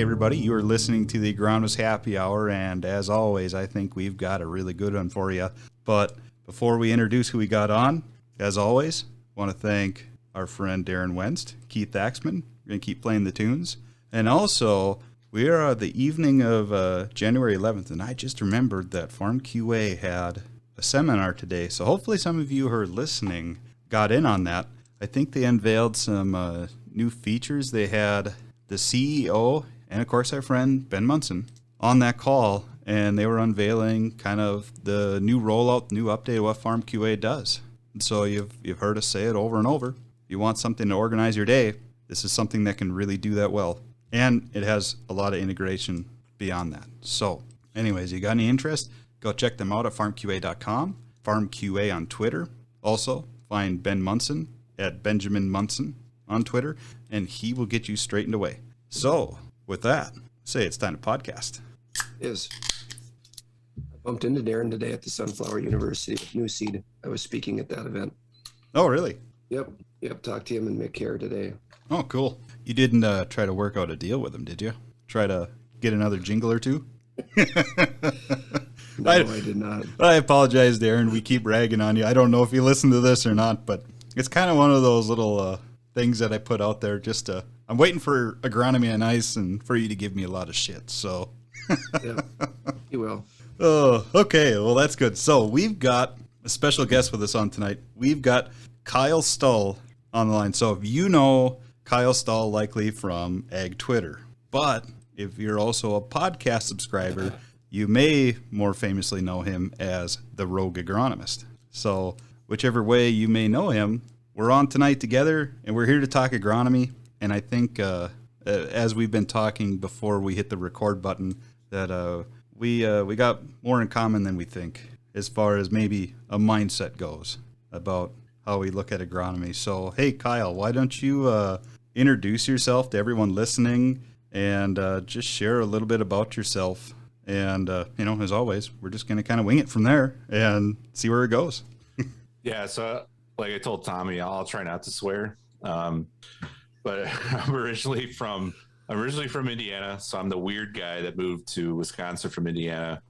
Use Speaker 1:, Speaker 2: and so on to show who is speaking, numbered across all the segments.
Speaker 1: everybody. You are listening to the Agronomist Happy Hour, and as always, I think we've got a really good one for you. But before we introduce who we got on, as always, I want to thank our friend Darren Wenst, Keith Axman. We're going to keep playing the tunes. And also, we are the evening of January 11th, and I just remembered that Farm QA had a seminar today. So hopefully some of you who are listening got in on that. I think they unveiled some new features. They had the CEO and, of course, our friend Ben Munson on that call, and they were unveiling kind of the new rollout, new update of what Farm QA does. And so you've heard us say it over and over. If you want something to organize your day, this is something that can really do that well. And it has a lot of integration beyond that. So anyways, you got any interest? Go check them out at farmqa.com, FarmQA on Twitter. Also, find Ben Munson at Benjamin Munson on Twitter, and he will get you straightened away. So, with that, say it's time to podcast.
Speaker 2: It is. I bumped into Darren today at the Sunflower University with New Seed. I was speaking at that event.
Speaker 1: Oh, really?
Speaker 2: Yep. Talked to him and Mick here today.
Speaker 1: Oh, cool. You didn't try to work out a deal with him, did you? Try to get another jingle or two?
Speaker 2: No, I did not.
Speaker 1: I apologize, Darren. We keep ragging on you. I don't know if you listen to this or not, but it's kind of one of those little things that I put out there just to, I'm waiting for Agronomy on Ice and for you to give me a lot of shit, so.
Speaker 2: Yeah, you will.
Speaker 1: Oh, okay. Well, that's good. So we've got a special guest with us on tonight. We've got Kyle Stull on the line. So if you know Kyle Stull, likely from Ag Twitter, but if you're also a podcast subscriber, you may more famously know him as the Rogue Agronomist. So whichever way you may know him, we're on tonight together, and we're here to talk agronomy. And I think as we've been talking before we hit the record button, that we got more in common than we think as far as maybe a mindset goes about how we look at agronomy. So, hey, Kyle, why don't you introduce yourself to everyone listening and just share a little bit about yourself. And, as always, we're just going to kind of wing it from there and see where it goes.
Speaker 3: Yeah, so like I told Tommy, I'll try not to swear. But I'm originally from Indiana, so I'm the weird guy that moved to Wisconsin from Indiana.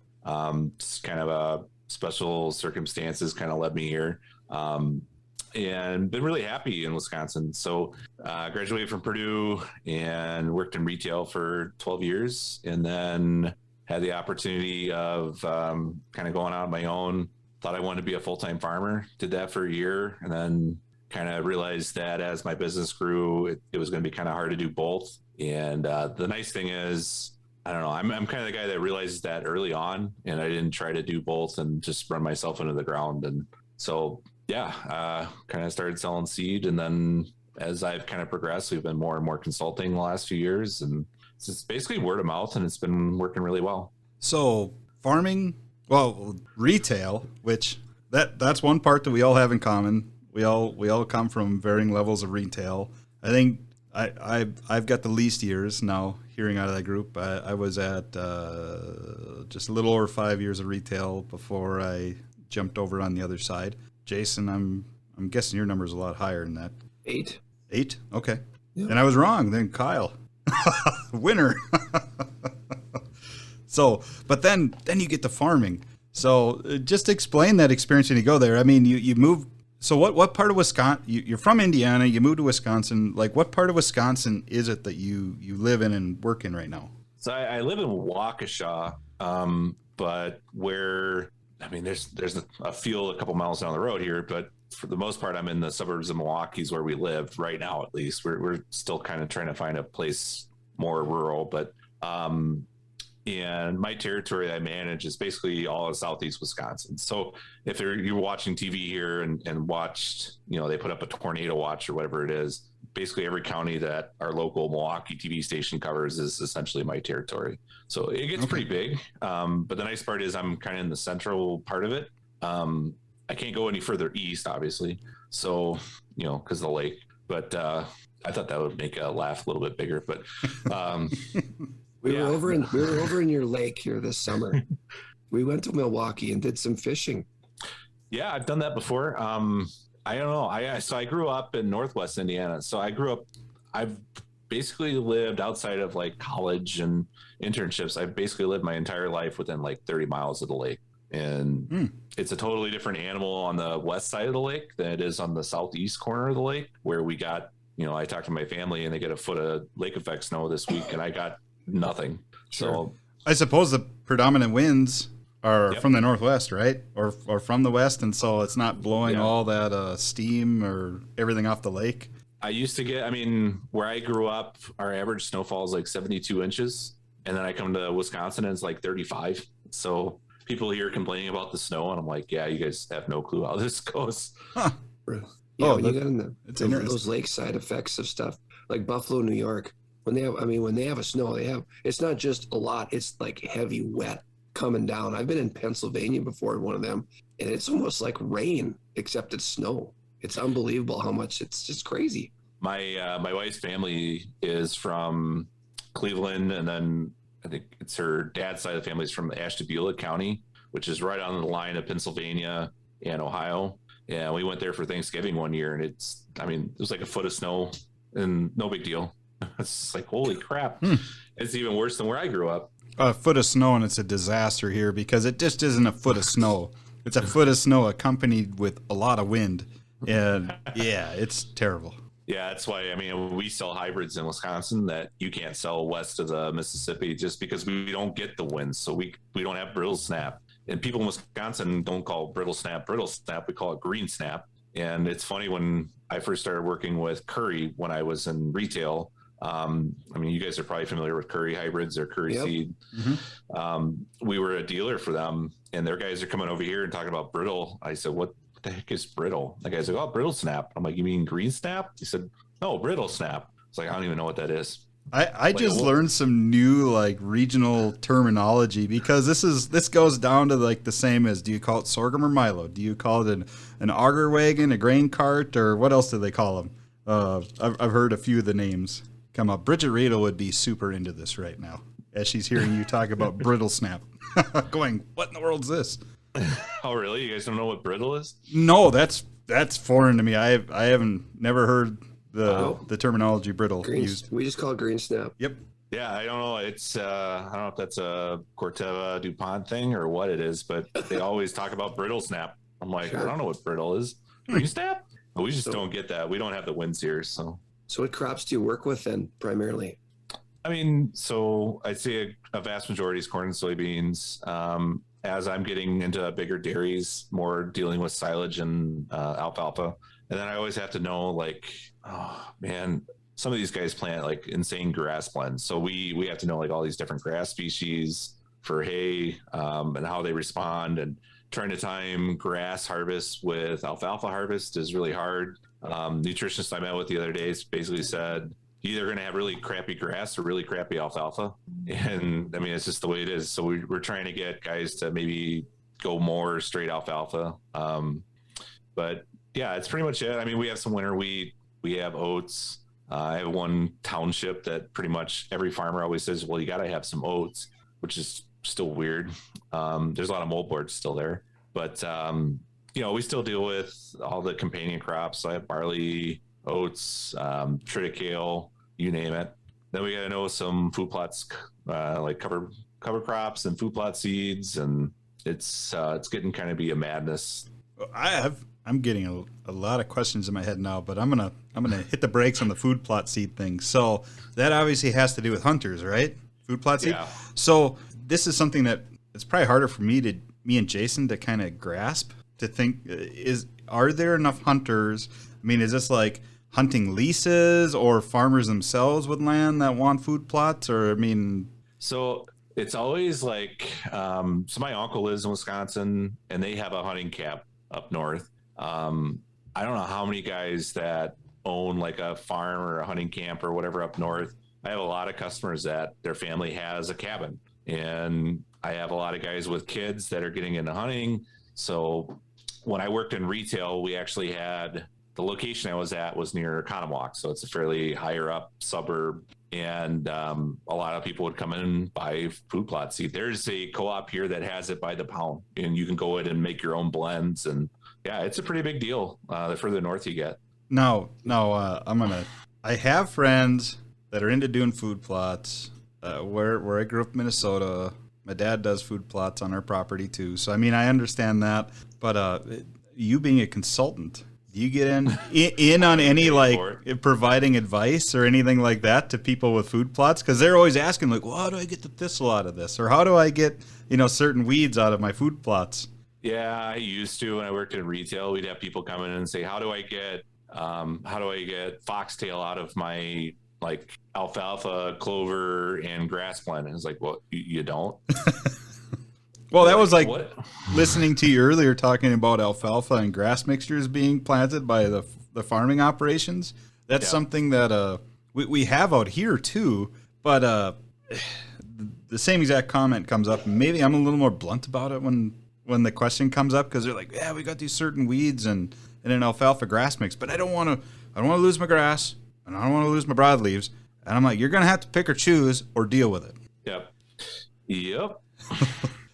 Speaker 3: Just kind of a special circumstances kind of led me here. And been really happy in Wisconsin. So graduated from Purdue and worked in retail for 12 years, and then had the opportunity of kind of going out on my own. Thought I wanted to be a full-time farmer, did that for a year, and then kind of realized that as my business grew, it was going to be kind of hard to do both. And the nice thing is, I don't know, I'm kind of the guy that realizes that early on, and I didn't try to do both and just run myself into the ground. And so, yeah, kind of started selling seed. And then as I've kind of progressed, we've been more and more consulting the last few years. And it's basically word of mouth, and it's been working really well.
Speaker 1: So farming, well, retail, which that's one part that we all have in common. We all come from varying levels of retail. I think I've got the least years now hearing out of that group. I was at just a little over 5 years of retail before I jumped over on the other side. Jason, I'm guessing your number is a lot higher than that.
Speaker 2: 8.
Speaker 1: 8? Okay.
Speaker 2: Yeah.
Speaker 1: And I was wrong. Then Kyle, winner. So, but then you get to farming. So just explain that experience when you go there. I mean, you moved. So what part of Wisconsin, you're from Indiana, you moved to Wisconsin. Like, what part of Wisconsin is it that you live in and work in right now?
Speaker 3: So I live in Waukesha, but where, I mean, there's a field a couple miles down the road here, but for the most part, I'm in the suburbs of Milwaukee is where we live right now, at least. We're still kind of trying to find a place more rural, but and my territory that I manage is basically all of southeast Wisconsin. So if you're watching TV here and watched, they put up a tornado watch or whatever it is, basically every county that our local Milwaukee TV station covers is essentially my territory. So it gets pretty big. But the nice part is I'm kind of in the central part of it. I can't go any further east, obviously. So, because of the lake, but I thought that would make a laugh a little bit bigger, but
Speaker 2: We were over in your lake here this summer. We went to Milwaukee and did some fishing.
Speaker 3: Yeah, I've done that before. I don't know. So I grew up in Northwest Indiana. So I've basically lived outside of like college and internships. I've basically lived my entire life within like 30 miles of the lake. And it's a totally different animal on the west side of the lake than it is on the southeast corner of the lake, where we got, I talked to my family and they get a foot of lake effect snow this week and I got nothing.
Speaker 1: Sure.
Speaker 3: So
Speaker 1: I suppose the predominant winds are from the northwest, right? Or from the west, and so it's not blowing all that steam or everything off the lake.
Speaker 3: I used to get, where I grew up, our average snowfall is like 72 inches. And then I come to Wisconsin and it's like 35. So people here complaining about the snow. And I'm like, yeah, you guys have no clue how this goes.
Speaker 2: Huh. Yeah, when you get in those lakeside effects of stuff like Buffalo, New York, when they have a snow, it's not just a lot, it's like heavy wet coming down. I've been in Pennsylvania before in one of them, and it's almost like rain, except it's snow. It's unbelievable how much, it's just crazy.
Speaker 3: My wife's family is from Cleveland, and then I think it's her dad's side of the family is from Ashtabula County, which is right on the line of Pennsylvania and Ohio. Yeah, we went there for Thanksgiving one year, and it was like a foot of snow, and no big deal. It's like, holy crap. It's even worse than where I grew up.
Speaker 1: A foot of snow, and it's a disaster here because it just isn't a foot of snow. It's a foot of snow accompanied with a lot of wind. And yeah, it's terrible.
Speaker 3: Yeah, that's why, we sell hybrids in Wisconsin that you can't sell west of the Mississippi just because we don't get the winds. So we don't have brittle snap. And people in Wisconsin don't call brittle snap, we call it green snap. And it's funny, when I first started working with Curry when I was in retail, you guys are probably familiar with Curry hybrids or Curry seed. Mm-hmm. We were a dealer for them, and their guys are coming over here and talking about brittle. I said, what the heck is brittle? The guy's like, oh, brittle snap. I'm like, you mean green snap? He said, no, brittle snap. It's like, I don't even know what that is.
Speaker 1: I just learned some new regional terminology, because this goes down to the same as, do you call it sorghum or milo? Do you call it an auger wagon, a grain cart, or what else do they call them? I've heard a few of the names come up. Bridget Radel would be super into this right now as she's hearing you talk about brittle snap. Going, what in the world is this?
Speaker 3: Oh, really? You guys don't know what brittle is?
Speaker 1: No, that's foreign to me. I haven't never heard the terminology brittle used.
Speaker 2: We just call it green snap.
Speaker 1: Yep.
Speaker 3: Yeah, I don't know. It's I don't know if that's a Corteva DuPont thing or what it is, but they always talk about brittle snap. I'm like, I don't know what brittle is. Green snap? But we just don't get that. We don't have the winds here, so.
Speaker 2: So what crops do you work with then, primarily?
Speaker 3: So I'd say a vast majority is corn and soybeans. As I'm getting into bigger dairies, more dealing with silage and alfalfa. And then I always have to know, some of these guys plant insane grass blends. So we have to know all these different grass species for hay, and how they respond, and trying to time grass harvest with alfalfa harvest is really hard. Nutritionist I met with the other day basically said, you're either going to have really crappy grass or really crappy alfalfa. And it's just the way it is. So we're trying to get guys to maybe go more straight alfalfa. But yeah, it's pretty much it. We have some winter wheat, we have oats. I have one township that pretty much every farmer always says, well, you got to have some oats, which is still weird. There's a lot of moldboards still there, but we still deal with all the companion crops. I have barley, oats, triticale, you name it. Then we got to know some food plots, like cover crops and food plot seeds, and it's getting kind of be a madness.
Speaker 1: I'm getting a lot of questions in my head now, but I'm gonna hit the brakes on the food plot seed thing. So that obviously has to do with hunters, right? Food plot seed. Yeah. So this is something that it's probably harder for me and Jason to kind of grasp, to think, are there enough hunters? Is this like hunting leases or farmers themselves with land that want food plots? Or
Speaker 3: so it's always so my uncle lives in Wisconsin and they have a hunting cap up north. I don't know how many guys that own a farm or a hunting camp or whatever up north. I have a lot of customers that their family has a cabin, and I have a lot of guys with kids that are getting into hunting. So when I worked in retail, we actually had the location I was at was near Conomowoc. So it's a fairly higher up suburb. And a lot of people would come in and buy food plot seed. There's a co-op here that has it by the pound, and you can go in and make your own blends. And yeah, it's a pretty big deal the further north you get.
Speaker 1: No, I have friends that are into doing food plots. Where I grew up in Minnesota, my dad does food plots on our property too. So I mean, I understand that. But you being a consultant, do you get in on any like providing advice or anything like that to people with food plots? Because they're always asking like, well, how do I get the thistle out of this, or how do I get certain weeds out of my food plots?
Speaker 3: Yeah, I used to when I worked in retail. We'd have people come in and say, how do I get foxtail out of my like alfalfa, clover, and grass blend? And it's like, well, you don't.
Speaker 1: Well, that was like what? Listening to you earlier talking about alfalfa and grass mixtures being planted by the farming operations. That's something that we have out here too. But the same exact comment comes up. Maybe I'm a little more blunt about it when the question comes up, because they're like, yeah, we got these certain weeds and an alfalfa grass mix, but I don't want to lose my grass and I don't want to lose my broadleaves. And I'm like, you're going to have to pick or choose or deal with it.
Speaker 3: Yep.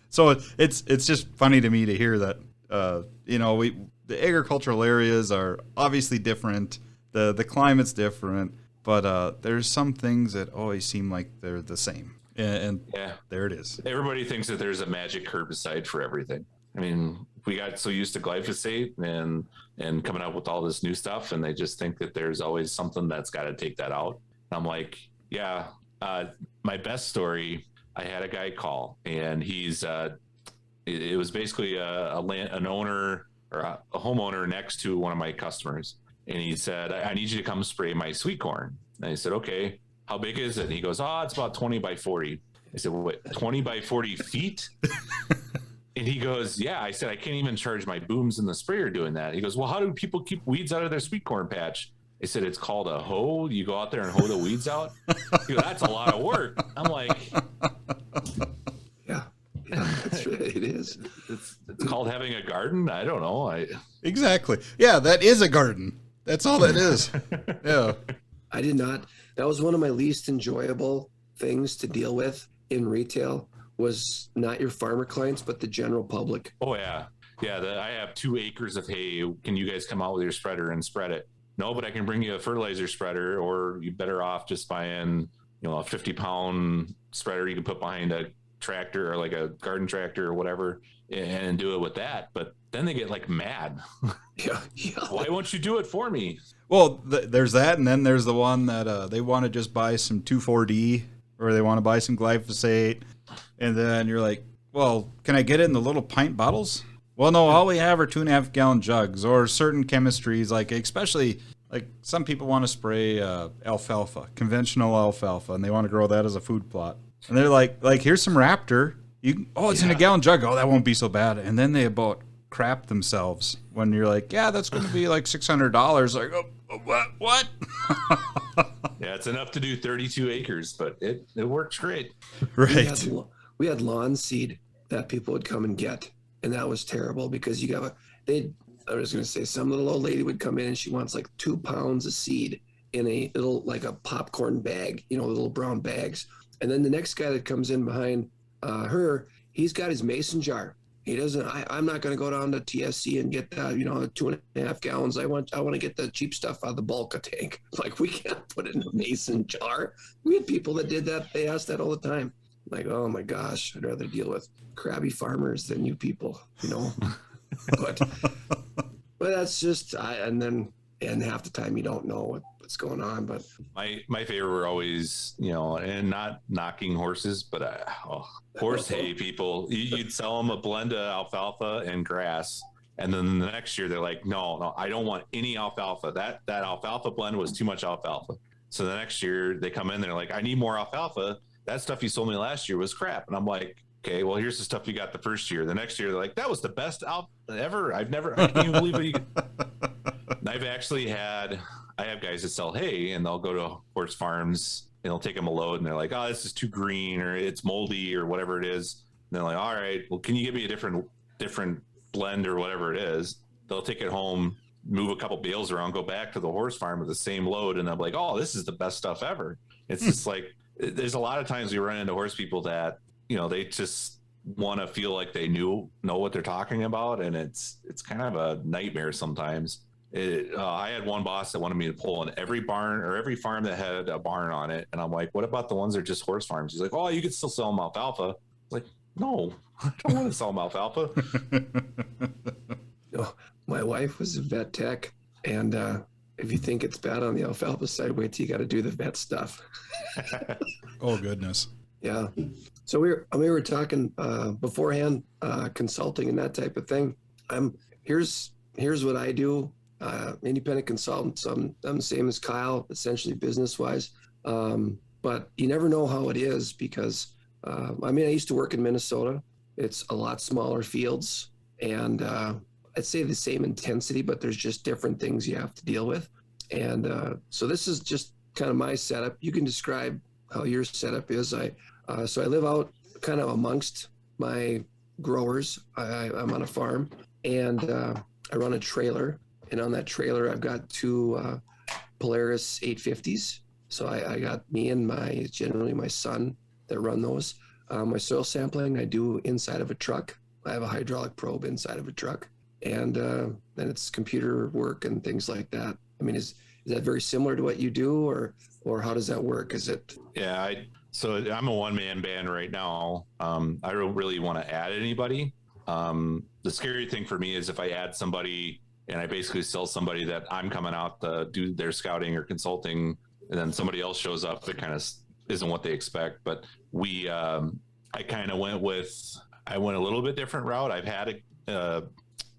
Speaker 1: So it's just funny to me to hear that, the agricultural areas are obviously different. The climate's different, but there's some things that always seem like they're the same. And there it is.
Speaker 3: Everybody thinks that there's a magic herbicide for everything. I mean, we got so used to glyphosate and coming up with all this new stuff, and they just think that there's always something that's got to take that out. I'm like, my best story, I had a guy call, and he's it was basically an owner or a homeowner next to one of my customers, and he said, I need you to come spray my sweet corn. And I said, okay. How big is it? And he goes, it's about 20 by 40. I said, what, 20 by 40 feet? And he goes, yeah. I said, I can't even charge my booms in the sprayer doing that. He goes, well, how do people keep weeds out of their sweet corn patch? I said, it's called a hoe. You go out there and hoe the weeds out. He goes, that's a lot of work. I'm like,
Speaker 2: yeah, that's right. It is.
Speaker 3: It's called having a garden. I don't know.
Speaker 1: Exactly. Yeah, that is a garden. That's all that is. Yeah.
Speaker 2: I did not. That was one of my least enjoyable things to deal with in retail, was not your farmer clients, but the general public.
Speaker 3: Oh, yeah. Yeah, I have 2 acres of hay. Can you guys come out with your spreader and spread it? No, but I can bring you a fertilizer spreader, or you're better off just buying, a 50-pound spreader you can put behind a tractor or like a garden tractor or whatever and do it with that. But then they get like mad.
Speaker 2: Yeah.
Speaker 3: Why won't you do it for me?
Speaker 1: Well, there's that, and then there's the one that they want to just buy some 2,4-D, or they want to buy some glyphosate, and then you're like, well, can I get it in the little pint bottles? Well, no, all we have are 2.5-gallon jugs, or certain chemistries, like especially like some people want to spray alfalfa, conventional alfalfa, and they want to grow that as a food plot, and they're like here's some Raptor. It's in a gallon jug. Oh, that won't be so bad. And then they about crap themselves when you're like, yeah, that's going to be like $600. Like, what?
Speaker 3: Yeah, it's enough to do 32 acres, but it works great.
Speaker 1: Right.
Speaker 2: We had lawn seed that people would come and get, and that was terrible because I was going to say, some little old lady would come in and she wants like 2 pounds of seed in a little, like a popcorn bag, little brown bags. And then the next guy that comes in behind her, he's got his mason jar. He doesn't. I'm not going to go down to TSC and get 2.5 gallons. I want to get the cheap stuff out of the bulk tank. Like, we can't put it in a mason jar. We had people that did that. They asked that all the time. Like, oh my gosh, I'd rather deal with crabby farmers than you people. But that's just. And half the time you don't know what's going on. But
Speaker 3: my favorite were always, and not knocking horses, but horse hay people. You'd sell them a blend of alfalfa and grass, and then the next year they're like, no, I don't want any alfalfa. That alfalfa blend was too much alfalfa. So the next year they come in, they're like, I need more alfalfa. That stuff you sold me last year was crap. And I'm like, okay, well, here's the stuff you got the first year. The next year they're like, that was the best alfalfa ever. I can't even believe it. I have guys that sell hay, and they'll go to horse farms and they'll take them a load, and they're like, oh, this is too green, or it's moldy, or whatever it is. And they're like, all right, well, can you give me a different blend or whatever it is? They'll take it home, move a couple bales around, go back to the horse farm with the same load, and I'm like, oh, this is the best stuff ever. It's just like, there's a lot of times we run into horse people that, they just want to feel like they know what they're talking about, and it's kind of a nightmare sometimes. I had one boss that wanted me to pull in every barn or every farm that had a barn on it. And I'm like, what about the ones that are just horse farms? He's like, oh, you could still sell them alfalfa. I was like, no, I don't want to sell them alfalfa.
Speaker 2: No, my wife was a vet tech. And if you think it's bad on the alfalfa side, wait till you got to do the vet stuff.
Speaker 1: Oh, goodness.
Speaker 2: Yeah. So we were talking beforehand, consulting and that type of thing. Here's what I do. Independent consultant. So I'm the same as Kyle, essentially business wise. But you never know how it is because I used to work in Minnesota. It's a lot smaller fields and I'd say the same intensity, but there's just different things you have to deal with. And so this is just kind of my setup. You can describe how your setup is. So I live out kind of amongst my growers. I'm on a farm and I run a trailer. And on that trailer, I've got two Polaris 850s. So I got me and generally my son that run those. My soil sampling I do inside of a truck. I have a hydraulic probe inside of a truck. And then it's computer work and things like that. I mean, is that very similar to what you do or how does that work? Is it?
Speaker 3: Yeah, so I'm a one-man band right now. I don't really want to add anybody. The scary thing for me is if I add somebody and I basically sell somebody that I'm coming out to do their scouting or consulting, and then somebody else shows up, it kind of isn't what they expect. But I kind of went a little bit different route. I've had an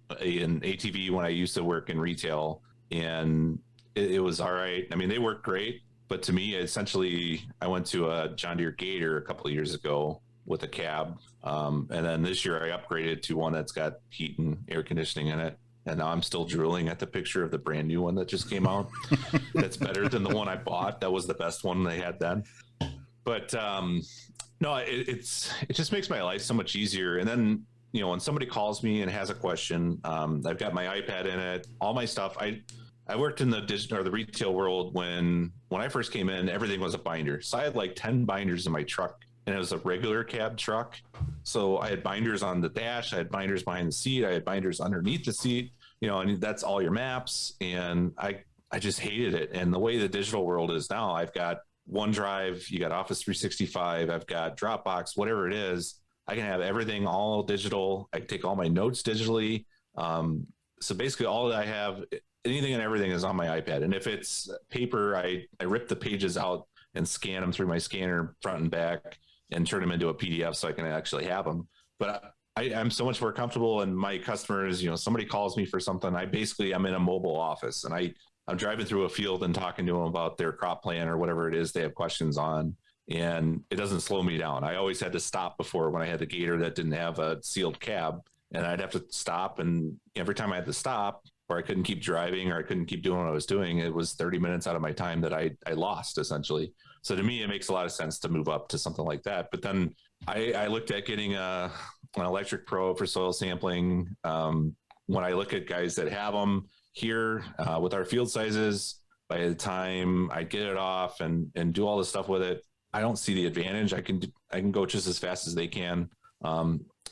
Speaker 3: ATV when I used to work in retail, and it was all right. I mean, they work great. But to me, essentially, I went to a John Deere Gator a couple of years ago with a cab. And then this year I upgraded to one that's got heat and air conditioning in it. And now I'm still drooling at the picture of the brand new one that just came out. That's better than the one I bought. That was the best one they had then. But no, it just makes my life so much easier. And then, when somebody calls me and has a question, I've got my iPad in it, all my stuff. I worked in the digital or the retail world when I first came in, everything was a binder. So I had like 10 binders in my truck and it was a regular cab truck. So I had binders on the dash. I had binders behind the seat. I had binders underneath the seat, and that's all your maps. And I just hated it. And the way the digital world is now, I've got OneDrive, you got Office 365, I've got Dropbox, whatever it is. I can have everything all digital. I can take all my notes digitally. So basically all that I have, anything and everything is on my iPad. And if it's paper, I rip the pages out and scan them through my scanner front and back and turn them into a PDF so I can actually have them. But I'm so much more comfortable, and my customers, somebody calls me for something. I'm in a mobile office and I'm driving through a field and talking to them about their crop plan or whatever it is they have questions on. And it doesn't slow me down. I always had to stop before when I had the Gator that didn't have a sealed cab, and I'd have to stop. And every time I had to stop, or I couldn't keep driving or I couldn't keep doing what I was doing, it was 30 minutes out of my time that I lost essentially. So to me, it makes a lot of sense to move up to something like that. But then I looked at getting an electric probe for soil sampling. When I look at guys that have them here with our field sizes, by the time I get it off and do all the stuff with it, I don't see the advantage. I can go just as fast as they can.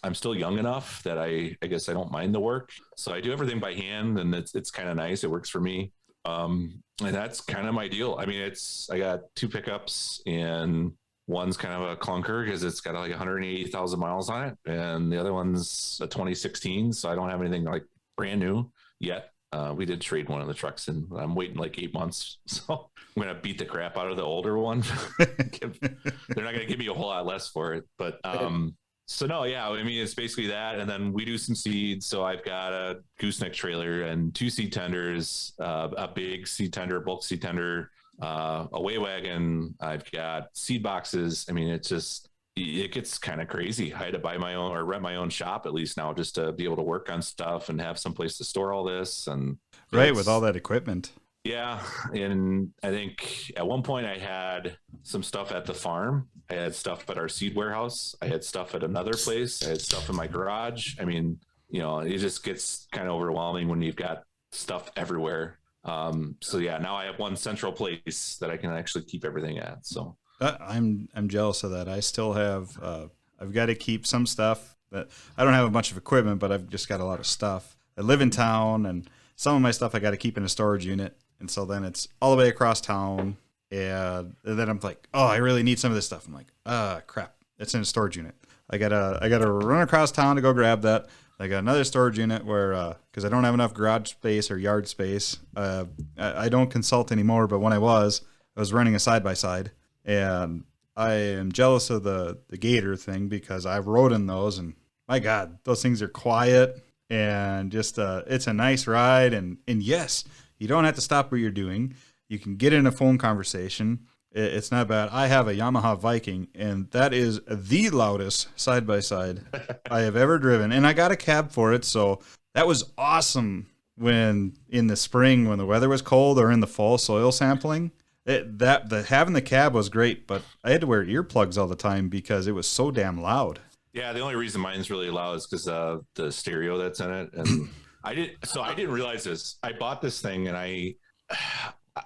Speaker 3: I'm still young enough that I guess I don't mind the work. So I do everything by hand, and it's kind of nice. It works for me. And that's kind of my deal. I mean, I got two pickups, and one's kind of a clunker because it's got like 180,000 miles on it. And the other one's a 2016. So I don't have anything like brand new yet. We did trade one of the trucks, and I'm waiting like 8 months. So I'm going to beat the crap out of the older one. They're not going to give me a whole lot less for it. But so no, yeah, I mean, it's basically that. And then we do some seeds. So I've got a gooseneck trailer and 2 seed tenders, a big seed tender, bulk seed tender, a weigh wagon. I've got seed boxes. I mean, it gets kind of crazy. I had to buy my own or rent my own shop at least now just to be able to work on stuff and have some place to store all this. And
Speaker 1: right, with all that equipment.
Speaker 3: Yeah. And I think at one point I had some stuff at the farm. I had stuff at our seed warehouse. I had stuff at another place. I had stuff in my garage. I mean, it just gets kind of overwhelming when you've got stuff everywhere. So yeah, now I have one central place that I can actually keep everything at. So
Speaker 1: I'm jealous of that. I still have, I've got to keep some stuff that I don't have a bunch of equipment, but I've just got a lot of stuff. I live in town and some of my stuff I got to keep in a storage unit. And so then it's all the way across town. And then I'm like, oh, I really need some of this stuff. I'm like, crap, it's in a storage unit. I gotta run across town to go grab that. I got another storage unit where, because I don't have enough garage space or yard space. I don't consult anymore, but when I was running a side-by-side. And I am jealous of the Gator thing because I've rode in those, and my God, those things are quiet and just it's a nice ride. And yes, you don't have to stop what you're doing. You can get in a phone conversation. It's not bad. I have a Yamaha Viking, and that is the loudest side-by-side I have ever driven. And I got a cab for it, so that was awesome when in the spring when the weather was cold or in the fall soil sampling. Having the cab was great, but I had to wear earplugs all the time because it was so damn loud.
Speaker 3: Yeah, the only reason mine's really loud is because the stereo that's in it. And I didn't realize this. I bought this thing, and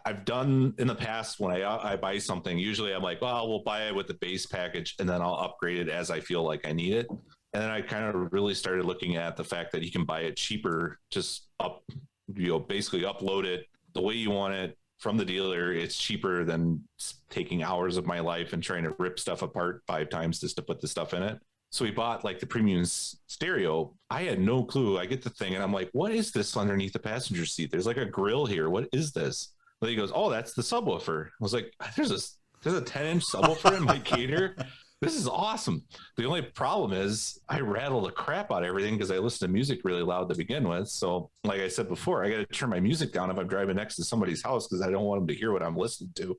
Speaker 3: I've done in the past when I buy something, usually I'm like, well, we'll buy it with the base package and then I'll upgrade it as I feel like I need it. And then I kind of really started looking at the fact that you can buy it cheaper, just basically upload it the way you want it from the dealer. It's cheaper than taking hours of my life and trying to rip stuff apart 5 times just to put the stuff in it. So we bought like the premium stereo. I had no clue. I get the thing and I'm like, what is this underneath the passenger seat? There's like a grill here. What is this? He goes, oh, that's the subwoofer. I was like, there's a 10-inch subwoofer in my Gator. This is awesome. The only problem is I rattle the crap out of everything because I listen to music really loud to begin with. So like I said before, I got to turn my music down if I'm driving next to somebody's house because I don't want them to hear what I'm listening to.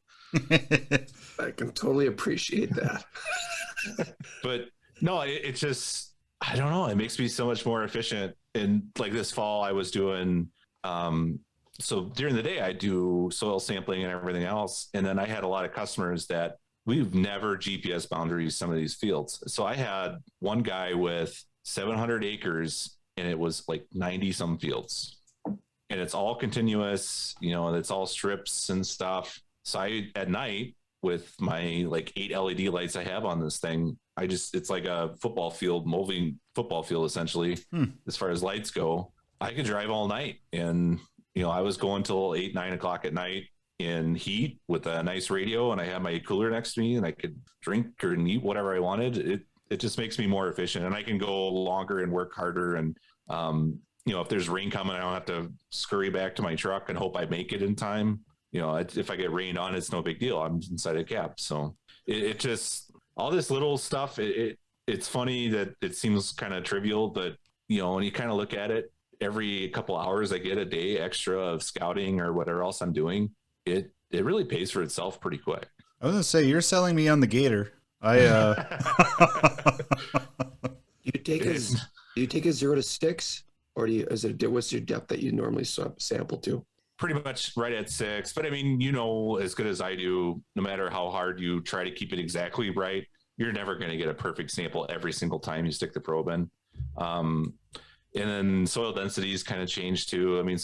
Speaker 2: I can totally appreciate that.
Speaker 3: But no, it just, I don't know. It makes me so much more efficient. And like this fall I was doing, so during the day I do soil sampling and everything else. And then I had a lot of customers that we've never GPS boundaries some of these fields. So I had one guy with 700 acres and it was like 90 some fields and it's all continuous, and it's all strips and stuff. So at night with my like 8 LED lights I have on this thing, it's like a football field, moving football field essentially. As far as lights go, I could drive all night and I was going till 8, 9 o'clock at night in heat with a nice radio, and I had my cooler next to me, and I could drink or eat whatever I wanted. It just makes me more efficient, and I can go longer and work harder. And if there's rain coming, I don't have to scurry back to my truck and hope I make it in time. If I get rained on, it's no big deal. I'm inside a cab, so it just all this little stuff. It's funny that it seems kind of trivial, but when you kind of look at it. Every couple hours I get a day extra of scouting or whatever else I'm doing, it really pays for itself pretty quick.
Speaker 1: I was gonna say, you're selling me on the Gator.
Speaker 2: Do you take a 0 to 6, or what's your depth that you normally sample to?
Speaker 3: Pretty much right at 6, but I mean, as good as I do, no matter how hard you try to keep it exactly right, you're never going to get a perfect sample every single time you stick the probe in. And then soil densities kind of change too. I mean,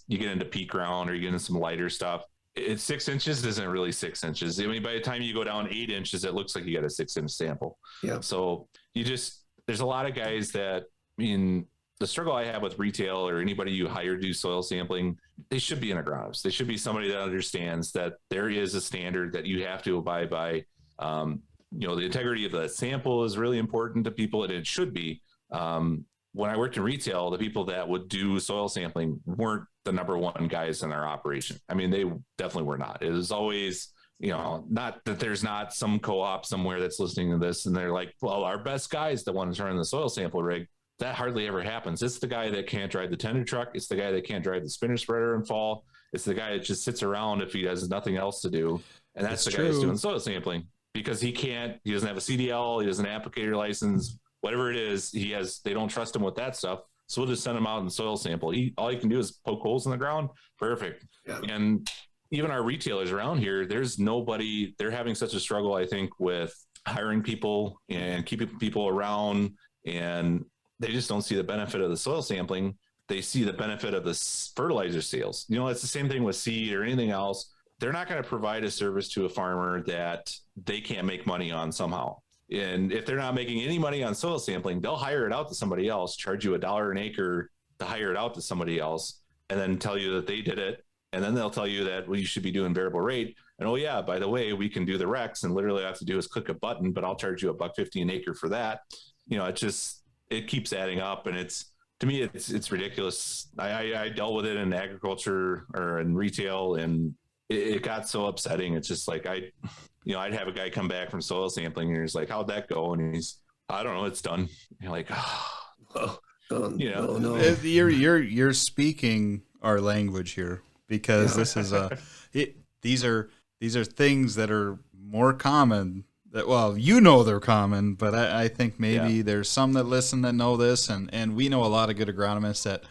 Speaker 3: you get into peak ground or you get into some lighter stuff. It's 6 inches isn't really 6 inches. I mean, by the time you go down 8 inches, it looks like you got a 6-inch sample. Yeah. So there's a lot of guys that, the struggle I have with retail or anybody you hire to do soil sampling, they should be an agronomist. They should be somebody that understands that there is a standard that you have to abide by. The integrity of the sample is really important to people, and it should be. When I worked in retail, the people that would do soil sampling weren't the number one guys in our operation. I mean, they definitely were not. It was always, not that there's not some co-op somewhere that's listening to this and they're like, well, our best guy is the one who's running the soil sample rig. That hardly ever happens. It's the guy that can't drive the tender truck. It's the guy that can't drive the spinner spreader in fall. It's the guy that just sits around if he has nothing else to do. And that's the guy who's doing soil sampling because he doesn't have a CDL. He doesn't have an applicator license. Whatever it is, they don't trust him with that stuff. So we'll just send him out and soil sample. All he can do is poke holes in the ground. Perfect. Yeah. And even our retailers around here, there's nobody, they're having such a struggle, I think, with hiring people and keeping people around. And they just don't see the benefit of the soil sampling. They see the benefit of the fertilizer sales. It's the same thing with seed or anything else. They're not going to provide a service to a farmer that they can't make money on somehow. And if they're not making any money on soil sampling, they'll hire it out to somebody else, charge you $1 an acre to hire it out to somebody else. and then tell you that they did it. And then they'll tell you that, well, you should be doing variable rate. And oh yeah, by the way, we can do the Rex, and literally all I have to do is click a button, but I'll charge you $1.50 an acre for that. It keeps adding up, and to me, it's ridiculous. I dealt with it in agriculture or in retail, and it got so upsetting. It's just like I'd have a guy come back from soil sampling, and he's like, "How'd that go?" And he's, "I don't know, it's done." You're like,
Speaker 2: no.
Speaker 1: You're speaking our language here, because this is these are things that are more common. That, well, they're common, but I think maybe there's some that listen that know this, and we know a lot of good agronomists that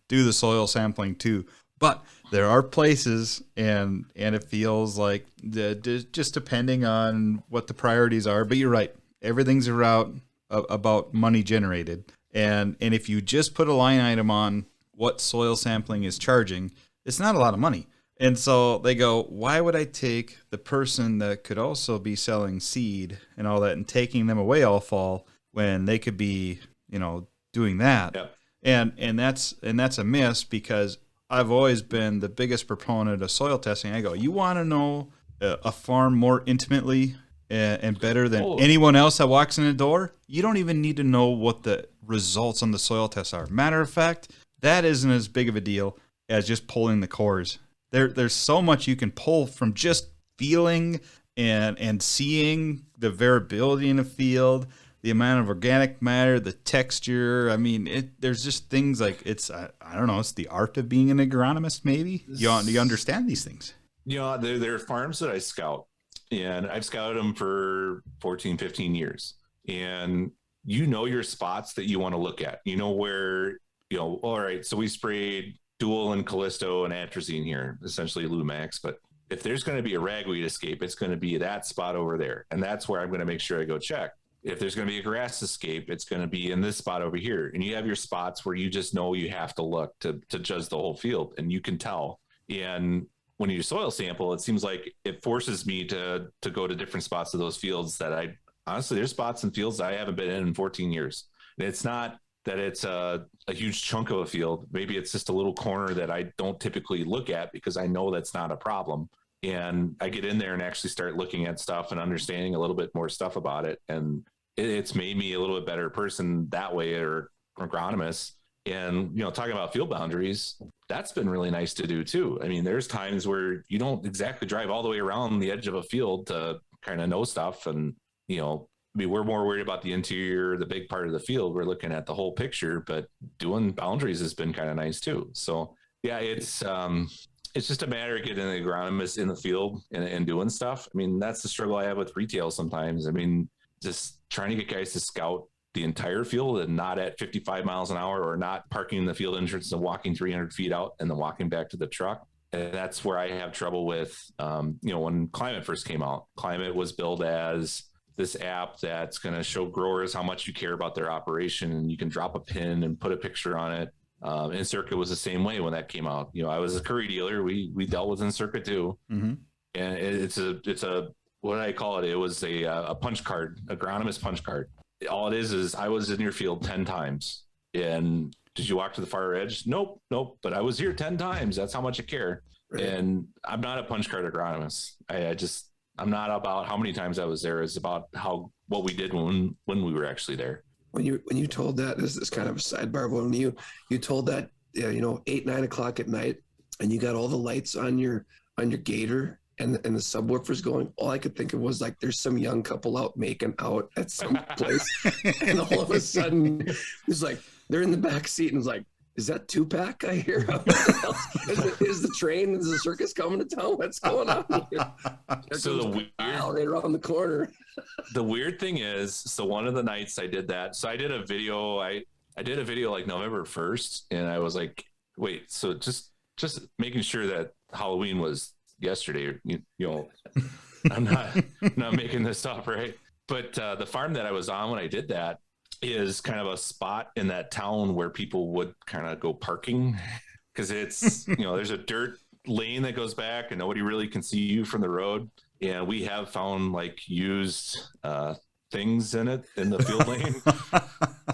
Speaker 1: do the soil sampling too. But there are places, and it feels like just depending on what the priorities are. But you're right, everything's about money generated, and if you just put a line item on what soil sampling is charging, it's not a lot of money. And so they go, why would I take the person that could also be selling seed and all that and taking them away all fall when they could be, doing that?
Speaker 3: Yep.
Speaker 1: And that's a miss, because I've always been the biggest proponent of soil testing. I go, you want to know a farm more intimately and better than anyone else that walks in the door? You don't even need to know what the results on the soil tests are. Matter of fact, that isn't as big of a deal as just pulling the cores. There's so much you can pull from just feeling and seeing the variability in the field, the amount of organic matter, the texture. I mean, there's just things like I don't know, it's the art of being an agronomist, maybe. You understand these things.
Speaker 3: There are farms that I scout, and I've scouted them for 14, 15 years. And your spots that you want to look at. Where, all right, so we sprayed Dual and Callisto and atrazine here, essentially Lumax. But if there's going to be a ragweed escape, it's going to be that spot over there. And that's where I'm going to make sure I go check. If there's going to be a grass escape, it's going to be in this spot over here. And you have your spots where you just know you have to look to judge the whole field, and you can tell. And when you soil sample, it seems like it forces me to go to different spots of those fields that honestly, there's spots and fields I haven't been in 14 years. And it's not that it's a huge chunk of a field. Maybe it's just a little corner that I don't typically look at because I know that's not a problem. And I get in there and actually start looking at stuff and understanding a little bit more stuff about it. And it's made me a little bit better person that way, or agronomist. And, talking about field boundaries, that's been really nice to do too. I mean, there's times where you don't exactly drive all the way around the edge of a field to kind of know stuff. And, we're more worried about the interior, the big part of the field. We're looking at the whole picture, but doing boundaries has been kind of nice too. So yeah, it's just a matter of getting the agronomists in the field and doing stuff. I mean, that's the struggle I have with retail sometimes. I mean, just trying to get guys to scout the entire field and not at 55 miles an hour, or not parking in the field entrance and walking 300 feet out and then walking back to the truck. And that's where I have trouble with, when Climate first came out. Climate was billed as this app that's going to show growers how much you care about their operation, and you can drop a pin and put a picture on it. Encirca was the same way when that came out. I was a curry dealer. We dealt with Encirca too. Mm-hmm. And it's a what did I call it? It was a punch card, agronomist punch card. All it is I was in your field 10 times. And did you walk to the far edge? Nope. But I was here 10 times. That's how much I care. Right. And I'm not a punch card agronomist. I'm not about how many times I was there. It's about what we did when we were actually there.
Speaker 2: When you told that, this is kind of a sidebar, but when you told that, 8, 9 o'clock at night, and you got all the lights on your gator and the subwoofers going, all I could think of was like, there's some young couple out making out at some place. And all of a sudden it's like, they're in the back seat, and it's like, is that Tupac I hear? Is the train, is the circus coming to town? What's going on here?
Speaker 3: So
Speaker 2: right around the corner.
Speaker 3: The weird thing is, so one of the nights I did that, so I did a video, I did a video like November 1st, and I was like, wait, so just making sure that Halloween was yesterday, I'm not making this up, right? But the farm that I was on when I did that is kind of a spot in that town where people would kind of go parking, because it's, there's a dirt lane that goes back and nobody really can see you from the road. And we have found like used things in the field lane.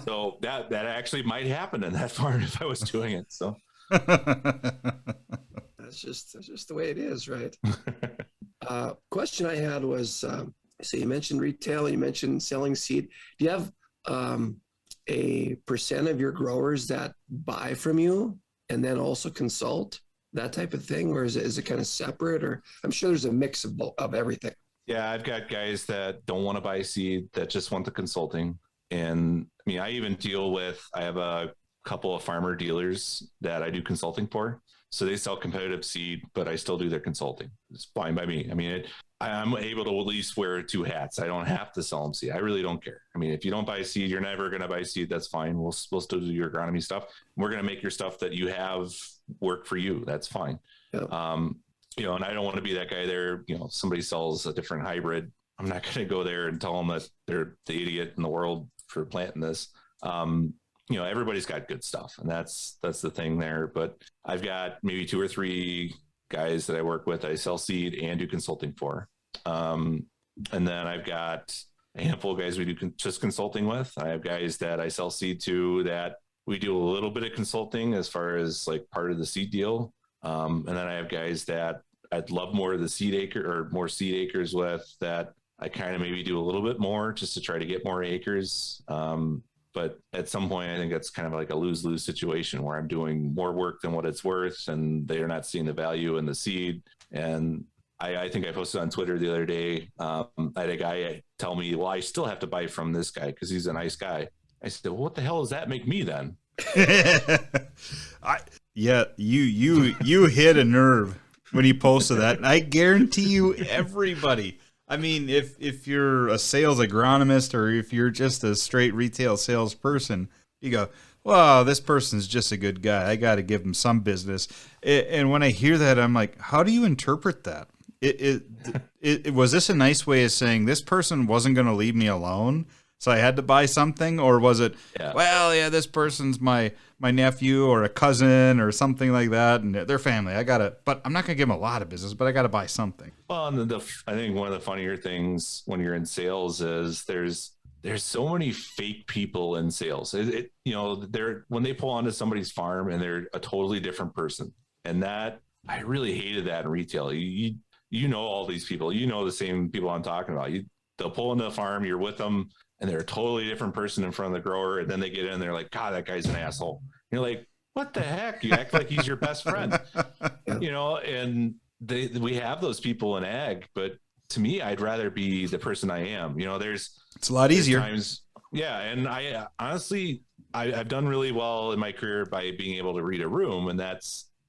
Speaker 3: So that actually might happen in that farm if I was doing it. So
Speaker 2: That's just the way it is, right? Question I had was, so you mentioned retail, you mentioned selling seed. Do you have a percent of your growers that buy from you and then also consult, that type of thing, or is it kind of separate? Or I'm sure there's a mix of everything.
Speaker 3: Yeah, I've got guys that don't want to buy seed, that just want the consulting. And I mean, I have a couple of farmer dealers that I do consulting for. So they sell competitive seed, but I still do their consulting. It's fine by me. I mean, I'm able to at least wear two hats. I don't have to sell them seed. I really don't care. I mean, if you don't buy seed, you're never going to buy seed. That's fine. We'll still do your agronomy stuff. We're going to make your stuff that you have work for you. That's fine. Yeah. And I don't want to be that guy there. Somebody sells a different hybrid. I'm not going to go there and tell them that they're the idiot in the world for planting this. Everybody's got good stuff, and that's the thing there. But I've got maybe 2 or 3 guys that I work with. I sell seed and do consulting for. And then I've got a handful of guys we do just consulting with. I have guys that I sell seed to that we do a little bit of consulting as far as like part of the seed deal. And then I have guys that I'd love more of the seed acre or more seed acres with, that I kind of maybe do a little bit more just to try to get more acres. But at some point, I think that's kind of like a lose-lose situation where I'm doing more work than what it's worth, and they're not seeing the value in the seed. And I think I posted on Twitter the other day, I had a guy tell me, well, I still have to buy from this guy because he's a nice guy. I said, well, what the hell does that make me then?
Speaker 1: You hit a nerve when you posted that. And I guarantee you everybody. I mean, if you're a sales agronomist or if you're just a straight retail salesperson, you go, well, this person's just a good guy. I got to give him some business. And when I hear that, I'm like, how do you interpret that? Was this a nice way of saying this person wasn't going to leave me alone, so I had to buy something? Or was it, well, yeah, this person's my nephew or a cousin or something like that, and their family. But I'm not going to give them a lot of business, but I got to buy something.
Speaker 3: Well, and I think one of the funnier things when you're in sales is there's so many fake people in sales. When they pull onto somebody's farm and they're a totally different person, and that I really hated that in retail. You know all these people, the same people I'm talking about. They'll pull into the farm, you're with them, and they're a totally different person in front of the grower. And then they get in, they're like, God, that guy's an asshole. You're like, what the heck? You act like he's your best friend, and we have those people in ag, but to me, I'd rather be the person I am.
Speaker 1: It's a lot easier.
Speaker 3: Times, and I honestly, I've done really well in my career by being able to read a room, and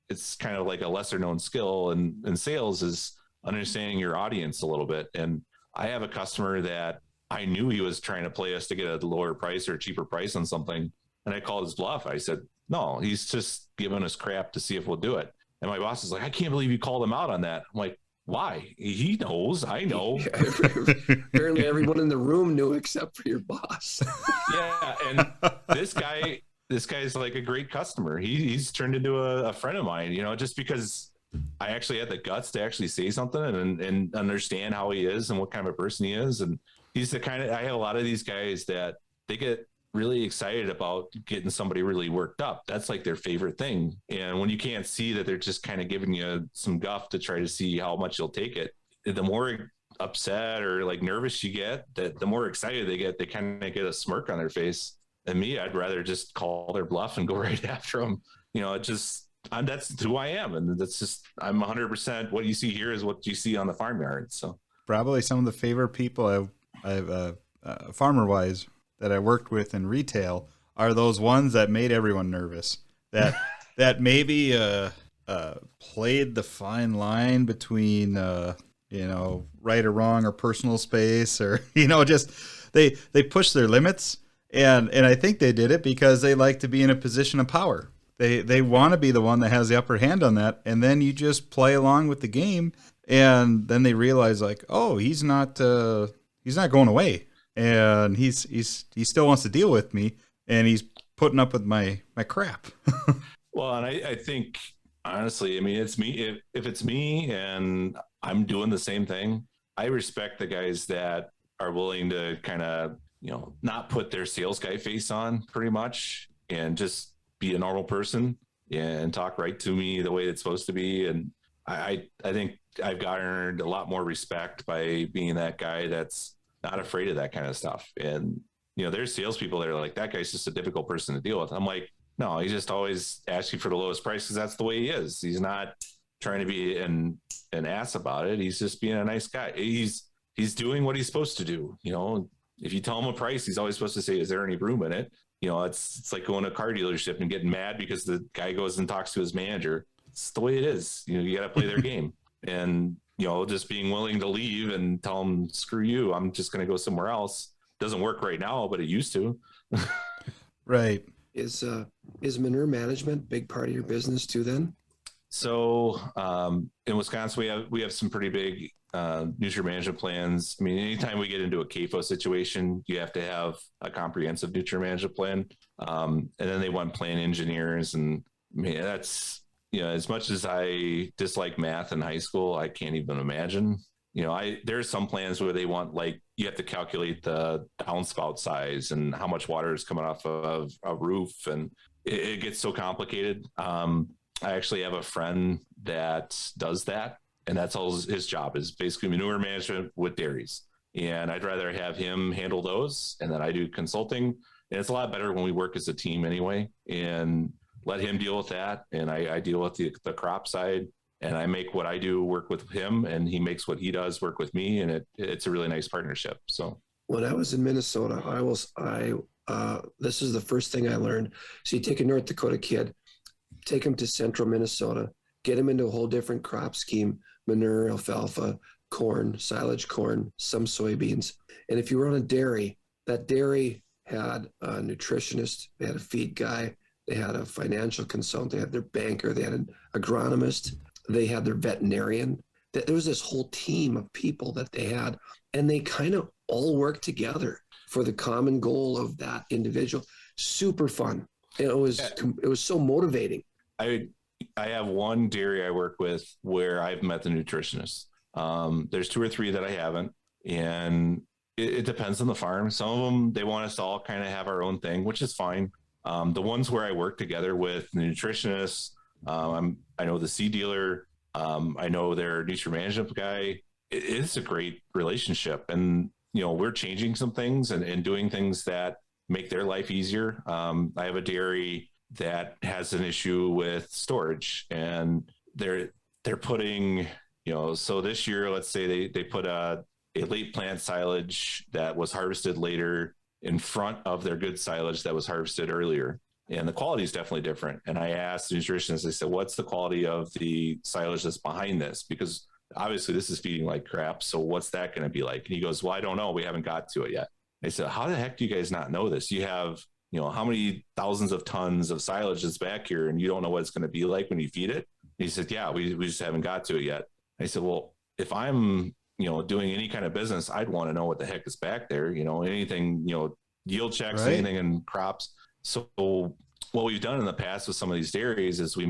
Speaker 3: it's kind of like a lesser known skill in sales is understanding your audience a little bit. And I have a customer that I knew he was trying to play us to get a lower price or a cheaper price on something. And I called his bluff. I said, no, he's just giving us crap to see if we'll do it. And my boss is like, I can't believe you called him out on that. I'm like, why? He knows. I know.
Speaker 2: Apparently everyone in the room knew except for your boss.
Speaker 3: Yeah. And this guy's like a great customer. He's turned into a friend of mine, just because I actually had the guts to actually say something and understand how he is and what kind of a person he is. And he's the kind of, I have a lot of these guys that they get really excited about getting somebody really worked up. That's like their favorite thing. And when you can't see that they're just kind of giving you some guff to try to see how much you'll take it, the more upset or like nervous you get, the more excited they get. They kind of get a smirk on their face. And me, I'd rather just call their bluff and go right after them. That's who I am. And that's just, I'm 100%. What you see here is what you see on the farmyard. So
Speaker 1: probably some of the favorite people I've farmer wise that I worked with in retail are those ones that made everyone nervous, that maybe played the fine line between right or wrong or personal space, or just they push their limits, and I think they did it because they like to be in a position of power. They want to be the one that has the upper hand on that, and then you just play along with the game, and then they realize like, oh, he's not going away. And he still wants to deal with me, and he's putting up with my crap.
Speaker 3: Well, and I think honestly, I mean, it's me. If it's me and I'm doing the same thing, I respect the guys that are willing to kind of, not put their sales guy face on pretty much and just be a normal person. and talk right to me the way it's supposed to be. And I think I've garnered a lot more respect by being that guy that's not afraid of that kind of stuff. And, there's salespeople that are like, that guy's just a difficult person to deal with. I'm like, no, he just always asks you for the lowest price because that's the way he is. He's not trying to be an ass about it. He's just being a nice guy. He's doing what he's supposed to do. If you tell him a price, he's always supposed to say, is there any room in it? It's like going to a car dealership and getting mad because the guy goes and talks to his manager. It's the way it is. You got to play their game. And, just being willing to leave and tell them, screw you, I'm just going to go somewhere else. Doesn't work right now, but it used to.
Speaker 1: Right.
Speaker 2: Is manure management a big part of your business too then?
Speaker 3: So in Wisconsin, we have some pretty big nutrient management plans. I mean, anytime we get into a CAFO situation, you have to have a comprehensive nutrient management plan. And then they want plan engineers. And I mean, that's, as much as I dislike math in high school, I can't even imagine. There's some plans where they want, like, you have to calculate the downspout size and how much water is coming off of a roof. And it gets so complicated. I actually have a friend that does that. And that's all his job is, basically manure management with dairies. And I'd rather have him handle those. And then I do consulting. And it's a lot better when we work as a team anyway, and let him deal with that. And I deal with the crop side. And I make what I do work with him, and he makes what he does work with me. And it's a really nice partnership. So
Speaker 2: when I was in Minnesota, this is the first thing I learned. So you take a North Dakota kid, take him to central Minnesota, get him into a whole different crop scheme, manure, alfalfa, corn, silage corn, some soybeans. And if you were on a dairy, that dairy had a nutritionist, they had a feed guy, they had a financial consultant, they had their banker, they had an agronomist, they had their veterinarian. There was this whole team of people that they had, and they kind of all worked together for the common goal of that individual. Super fun. It was so motivating.
Speaker 3: I have one dairy I work with where I've met the nutritionist. There's 2 or 3 that I haven't, and it depends on the farm. Some of them, they want us to all kind of have our own thing, which is fine. The ones where I work together with the nutritionist, I know the seed dealer, I know their nutrient management guy. It's a great relationship, and we're changing some things and doing things that make their life easier. I have a dairy that has an issue with storage, and they're putting, so this year, let's say they put a late plant silage that was harvested later in front of their good silage that was harvested earlier. And the quality is definitely different. And I asked the nutritionist, I said, what's the quality of the silage that's behind this? Because obviously this is feeding like crap. So what's that going to be like? And he goes, well, I don't know. We haven't got to it yet. I said, how the heck do you guys not know this? You have, how many thousands of tons of silage that's back here, and you don't know what it's going to be like when you feed it? And he said, yeah, we just haven't got to it yet. I said, well, if I'm, doing any kind of business, I'd want to know what the heck is back there, anything, yield checks, right, anything in crops. So what we've done in the past with some of these dairies is we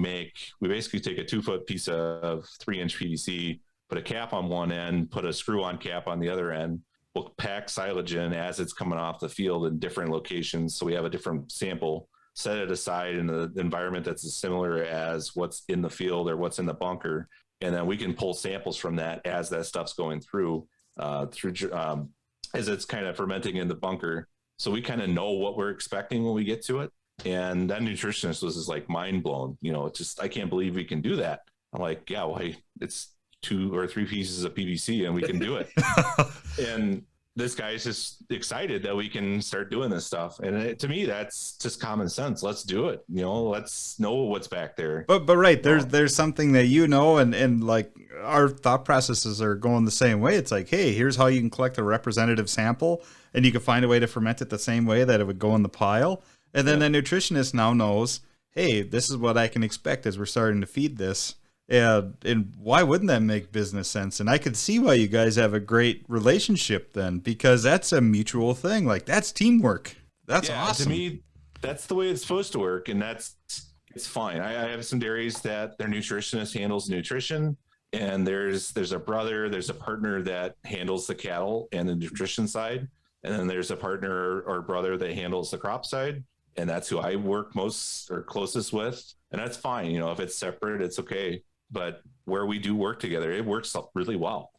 Speaker 3: basically take a 2-foot piece of 3-inch PVC, put a cap on one end, put a screw-on cap on the other end. We'll pack silage in as it's coming off the field in different locations. So we have a different sample, set it aside in an environment that's as similar as what's in the field or what's in the bunker. And then we can pull samples from that as that stuff's going through as it's kind of fermenting in the bunker. So we kind of know what we're expecting when we get to it. And that nutritionist was just like mind blown. I can't believe we can do that. I'm like, yeah, well, it's 2 or 3 pieces of PVC and we can do it. And this guy's just excited that we can start doing this stuff. And to me, that's just common sense. Let's do it. Let's know what's back there.
Speaker 1: But right, there's something that and like our thought processes are going the same way. It's like, hey, here's how you can collect a representative sample, and you can find a way to ferment it the same way that it would go in the pile. And then the nutritionist now knows, hey, this is what I can expect as we're starting to feed this. And why wouldn't that make business sense? And I could see why you guys have a great relationship then, because that's a mutual thing. Like, that's teamwork. That's awesome.
Speaker 3: To me, that's the way it's supposed to work. And it's fine. I have some dairies that their nutritionist handles nutrition. And there's a partner that handles the cattle and the nutrition side. And then there's a partner or brother that handles the crop side. and that's who I work most or closest with. And that's fine. You know, if it's separate, it's okay. But where we do work together, it works really well.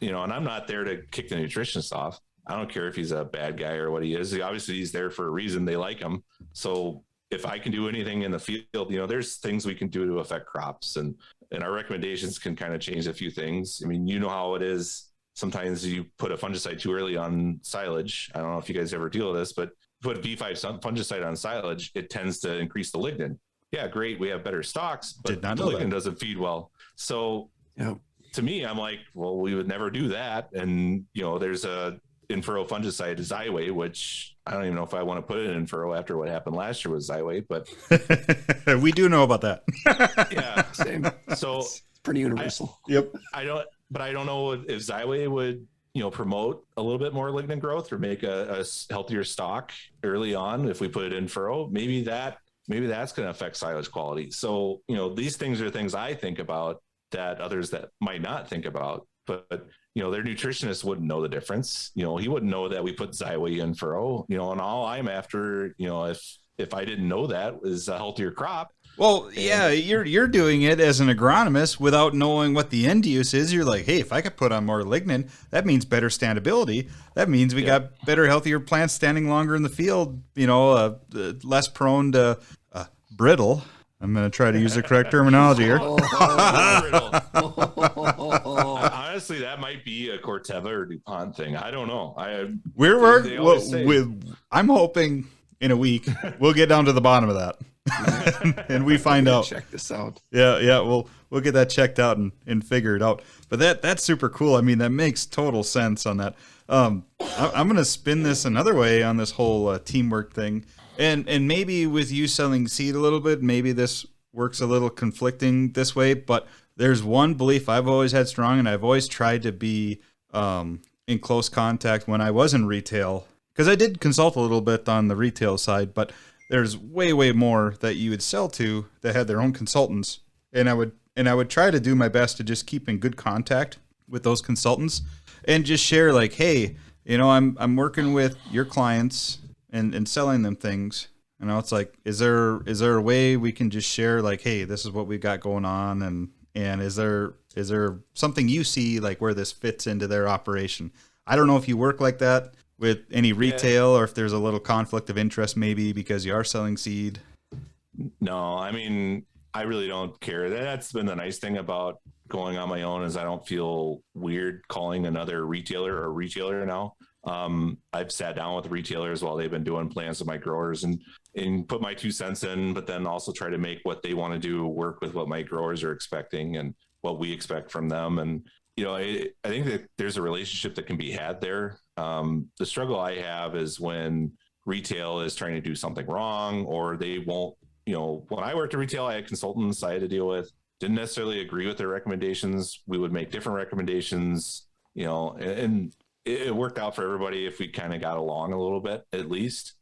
Speaker 3: You know, and I'm not there to kick the nutritionist off. I don't care if he's a bad guy or what he is. Obviously, he's there for a reason. They like him. So if I can do anything in the field, you know, there's things we can do to affect crops, and our recommendations can kind of change a few things. I mean, you know how it is. Sometimes you put a fungicide too early on silage. I don't know if you guys ever deal with this, but put V5 fungicide on silage, it tends to increase the lignin. Yeah, great. We have better stocks, but the lignin doesn't feed well. So to me, I'm like, well, we would never do that. And, you know, there's a in-furrow fungicide, Xyway, which I don't even know if I want to put it in furrow after what happened last year with Xyway, but
Speaker 1: we do know about that.
Speaker 2: Yeah, same. So it's pretty universal.
Speaker 3: I don't know if Xyway would, you know, promote a little bit more lignin growth or make a healthier stock early on. If we put it in furrow, maybe that's going to affect silage quality. So, you know, these things are things I think about that others that might not think about, but you know, their nutritionist wouldn't know the difference. You know, he wouldn't know that we put Xyway in furrow, you know, and all I'm after, you know, if I didn't know that, is a healthier crop.
Speaker 1: Well, yeah, you're doing it as an agronomist without knowing what the end use is. You're like, hey, if I could put on more lignin, that means better standability. That means we got better, healthier plants standing longer in the field, you know, less prone to brittle. I'm going to try to use the correct terminology here.
Speaker 3: Honestly, that might be a Corteva or DuPont thing. I don't know.
Speaker 1: I'm hoping in a week we'll get down to the bottom of that. And we find out.
Speaker 2: Check this out.
Speaker 1: Yeah, we'll get that checked out and figure it out. But that's super cool. I mean, that makes total sense on that. I'm going to spin this another way on this whole teamwork thing. And maybe with you selling seed a little bit, maybe this works a little conflicting this way, but there's one belief I've always had strong, and I've always tried to be in close contact when I was in retail, because I did consult a little bit on the retail side, but there's way, way more that you would sell to that had their own consultants, and I would try to do my best to just keep in good contact with those consultants and just share like, hey, you know, I'm working with your clients and selling them things. You know, it's like, is there a way we can just share like, hey, this is what we've got going on, and is there something you see like where this fits into their operation? I don't know if you work like that with any retail or if there's a little conflict of interest maybe because you are selling seed.
Speaker 3: No, I mean, I really don't care. That's been the nice thing about going on my own, is I don't feel weird calling another retailer or retailer now. I've sat down with retailers while they've been doing plans with my growers and put my 2 cents in, but then also try to make what they want to do work with what my growers are expecting and what we expect from them. And, you know, I think that there's a relationship that can be had there. The struggle I have is when retail is trying to do something wrong, or they won't, you know, when I worked at retail, I had consultants I had to deal with, didn't necessarily agree with their recommendations. We would make different recommendations, you know, and it worked out for everybody if we kind of got along a little bit, at least.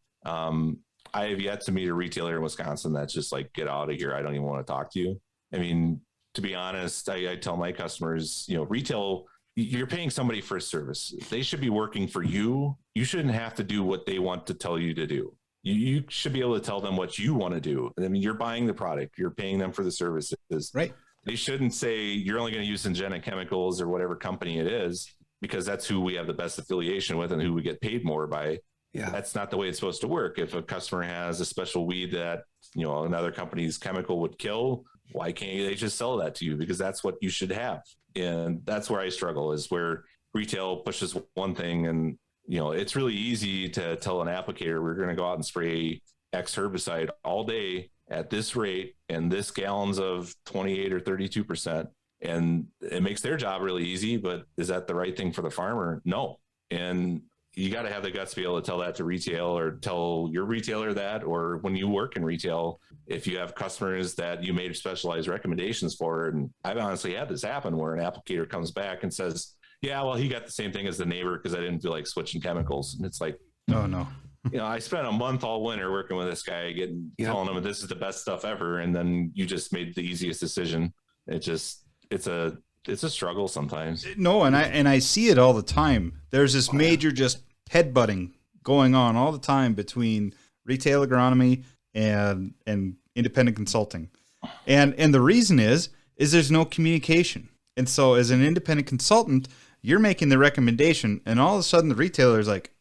Speaker 3: I have yet to meet a retailer in Wisconsin that's just like, get out of here. I don't even want to talk to you. I mean, to be honest, I tell my customers, you know, retail, you're paying somebody for a service. They should be working for you. You shouldn't have to do what they want to tell you to do. You should be able to tell them what you want to do. I mean, you're buying the product, you're paying them for the services.
Speaker 1: Right.
Speaker 3: They shouldn't say you're only going to use Syngenta chemicals or whatever company it is, because that's who we have the best affiliation with and who we get paid more by.
Speaker 2: Yeah.
Speaker 3: That's not the way it's supposed to work. If a customer has a special weed that, you know, another company's chemical would kill, why can't they just sell that to you? Because that's what you should have. And that's where I struggle, is where retail pushes one thing. And, you know, it's really easy to tell an applicator, we're going to go out and spray X herbicide all day at this rate and this gallons of 28 or 32%. And it makes their job really easy, but is that the right thing for the farmer? No. And you got to have the guts to be able to tell that to retail, or tell your retailer that, or when you work in retail, if you have customers that you made specialized recommendations for. And I've honestly had this happen where an applicator comes back and says, yeah, well, he got the same thing as the neighbor because I didn't feel like switching chemicals. And it's like,
Speaker 1: oh no.
Speaker 3: You know, I spent a month all winter working with this guy, telling him this is the best stuff ever. And then you just made the easiest decision. It's a struggle sometimes.
Speaker 1: No, and I see it all the time. There's this major just headbutting going on all the time between retail agronomy and independent consulting. And the reason is there's no communication. And so as an independent consultant, you're making the recommendation, and all of a sudden the retailer's like,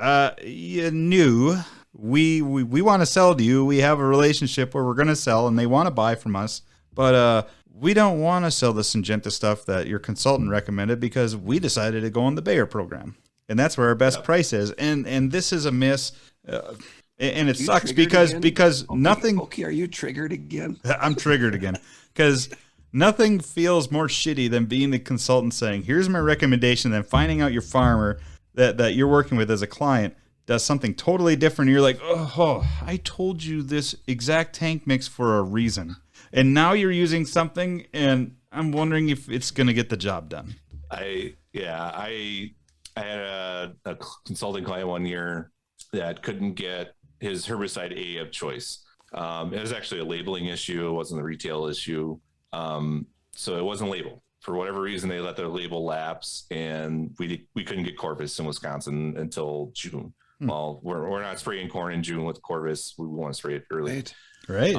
Speaker 1: you knew we want to sell to you. We have a relationship where we're going to sell and they want to buy from us, but we don't want to sell the Syngenta stuff that your consultant recommended because we decided to go on the Bayer program. And that's where our best price is. And this is a miss. And it sucks because nothing.
Speaker 2: Okay, are you triggered again?
Speaker 1: I'm triggered again because nothing feels more shitty than being the consultant saying, here's my recommendation, then finding out your farmer that you're working with as a client does something totally different. You're like, oh, I told you this exact tank mix for a reason. And now you're using something, and I'm wondering if it's going to get the job done.
Speaker 3: I had a consulting client one year that couldn't get his herbicide A of choice. It was actually a labeling issue. It wasn't a retail issue. So it wasn't labeled. For whatever reason, they let their label lapse, and we couldn't get Corvus in Wisconsin until June. Well, we're not spraying corn in June with Corvus. We want to spray it early.
Speaker 1: Right.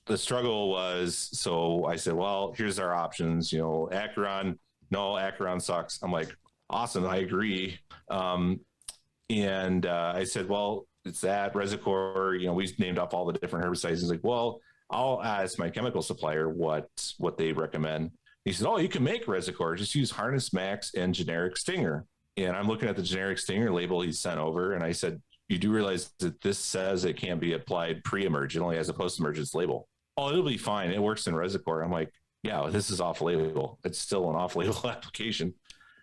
Speaker 3: The struggle was, so I said, well, here's our options. Acheron, no, Acheron sucks. I'm like, awesome, I agree. And I said, well, it's that Resicor. We named off all the different herbicides. He's like, well, I'll ask my chemical supplier what they recommend. He said, oh, you can make Resicor. Just use Harness Max and generic Stinger. And I'm looking at the generic Stinger label he sent over, and I said, you do realize that this says it can't be applied pre-emerge. It only has a post-emergence label. Oh, it'll be fine. It works in Resicor. I'm like, yeah, this is off-label. It's still an off-label application.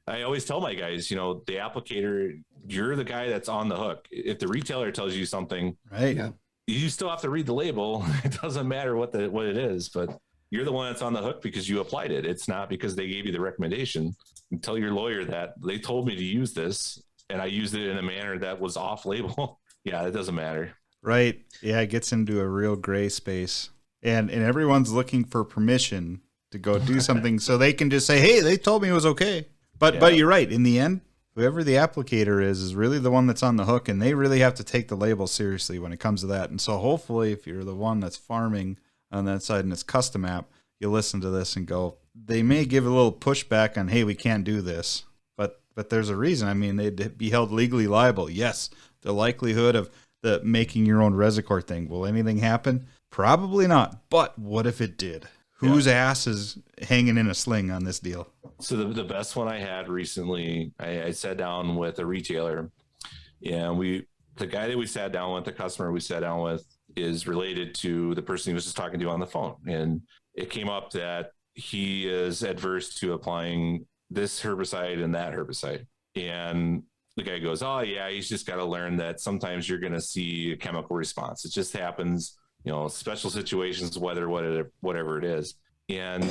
Speaker 3: I always tell my guys, the applicator, you're the guy that's on the hook. If the retailer tells you something,
Speaker 1: right, yeah,
Speaker 3: you still have to read the label. It doesn't matter what it is, but you're the one that's on the hook because you applied it. It's not because they gave you the recommendation. And tell your lawyer that they told me to use this, and I used it in a manner that was off-label. Yeah, it doesn't matter.
Speaker 1: Right. Yeah, it gets into a real gray space. And everyone's looking for permission to go do something so they can just say, hey, they told me it was okay. But you're right. In the end, whoever the applicator is really the one that's on the hook, and they really have to take the label seriously when it comes to that. And so hopefully if you're the one that's farming on that side and it's custom app, you'll listen to this and go, they may give a little pushback on, hey, we can't do this. But there's a reason. I mean, they'd be held legally liable. Yes, the likelihood of the making your own Resicor thing. Will anything happen? Probably not. But what if it did? Whose ass is hanging in a sling on this deal?
Speaker 3: So the best one I had recently, I sat down with a retailer, and the guy that we sat down with, the customer we sat down with, is related to the person he was just talking to on the phone. And it came up that he is adverse to applying this herbicide and that herbicide. And the guy goes, oh yeah, he's just got to learn that sometimes you're going to see a chemical response. It just happens, special situations, weather, whatever it is. And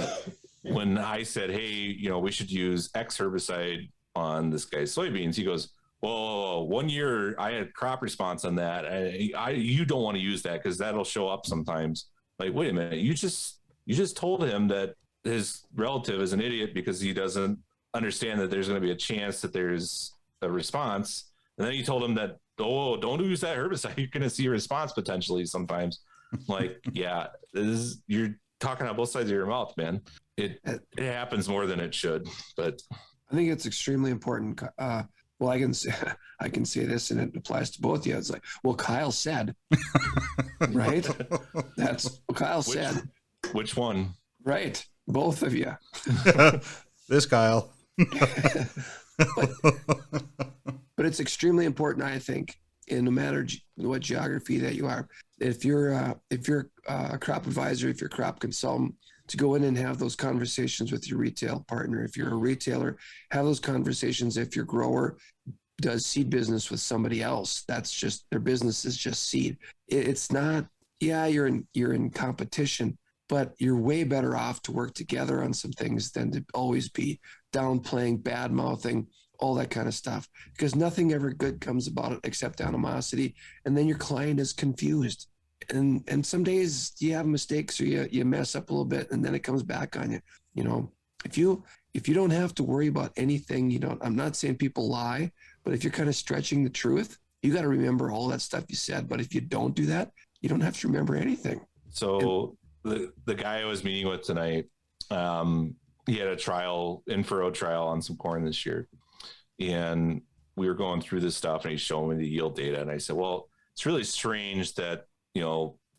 Speaker 3: when I said, hey, we should use X herbicide on this guy's soybeans, he goes, whoa, 1 year I had crop response on that. You don't want to use that because that'll show up sometimes. Like, wait a minute, you just told him that his relative is an idiot because he doesn't understand that there's going to be a chance that there's a response. And then you told him that, oh, don't use that herbicide. You're going to see a response potentially sometimes. Like, yeah, you're talking out both sides of your mouth, man. It happens more than it should, but
Speaker 2: I think it's extremely important. Well, I can say this, and it applies to both of you. It's like, well, Kyle said, right? That's what Kyle said.
Speaker 3: Which one?
Speaker 2: Right. Both of you.
Speaker 1: This Kyle.
Speaker 2: But it's extremely important, I think, in no matter what geography that you are. If you're a crop advisor, if you're a crop consultant, to go in and have those conversations with your retail partner. If you're a retailer, have those conversations. If your grower does seed business with somebody else, that's just their business is just seed. It's not, yeah, you're in competition, but you're way better off to work together on some things than to always be downplaying, bad mouthing, all that kind of stuff, because nothing ever good comes about it except animosity. And then your client is confused. And some days you have mistakes or you mess up a little bit, and then it comes back on you. If you don't have to worry about anything, I'm not saying people lie, but if you're kind of stretching the truth, You got to remember all that stuff you said. But if you don't do that, you don't have to remember anything.
Speaker 3: So the guy I was meeting with tonight, he had a in-furrow trial on some corn this year. And we were going through this stuff and he's showing me the yield data. And I said, well, it's really strange that,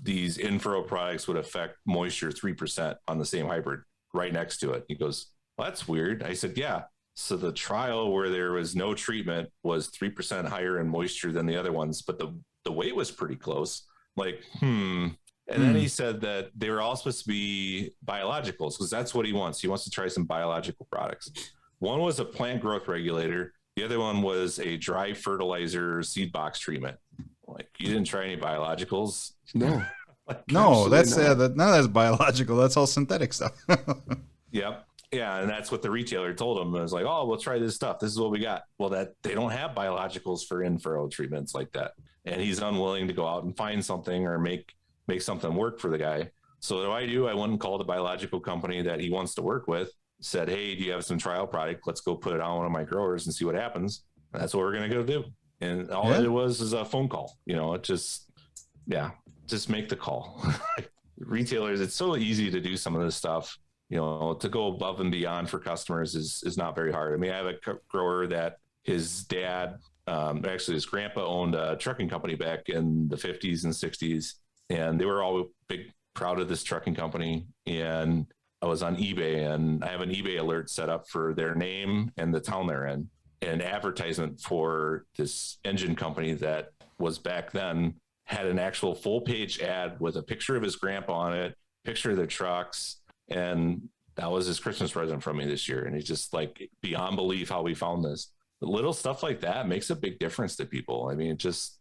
Speaker 3: these in-furrow products would affect moisture 3% on the same hybrid right next to it. He goes, well, that's weird. I said, yeah. So the trial where there was no treatment was 3% higher in moisture than the other ones, but the weight was pretty close. Like, And then he said that they were all supposed to be biologicals because that's what he wants. He wants to try some biological products. One was a plant growth regulator. The other one was a dry fertilizer seed box treatment. Like, you didn't try any biologicals?
Speaker 2: No.
Speaker 1: No, that's none of that's biological. That's all synthetic stuff.
Speaker 3: Yep. Yeah, and that's what the retailer told him. It was like, oh, we'll try this stuff. This is what we got. Well, that they don't have biologicals for in-furrow treatments like that. And he's unwilling to go out and find something or make something work for the guy. So what do? I went and called a biological company that he wants to work with, said, hey, do you have some trial product? Let's go put it on one of my growers and see what happens. And that's what we're going to go do. And all it was is a phone call. It just make the call. Retailers, it's so easy to do some of this stuff. To go above and beyond for customers is not very hard. I mean, I have a grower that his dad, actually his grandpa owned a trucking company back in the 50s and 60s. And they were all proud of this trucking company. And I was on eBay and I have an eBay alert set up for their name and the town they're in. An advertisement for this engine company that was back then had an actual full page ad with a picture of his grandpa on it, picture of their trucks. And that was his Christmas present from me this year. And he's just like, beyond belief how we found this. The little stuff like that makes a big difference to people. I mean, it just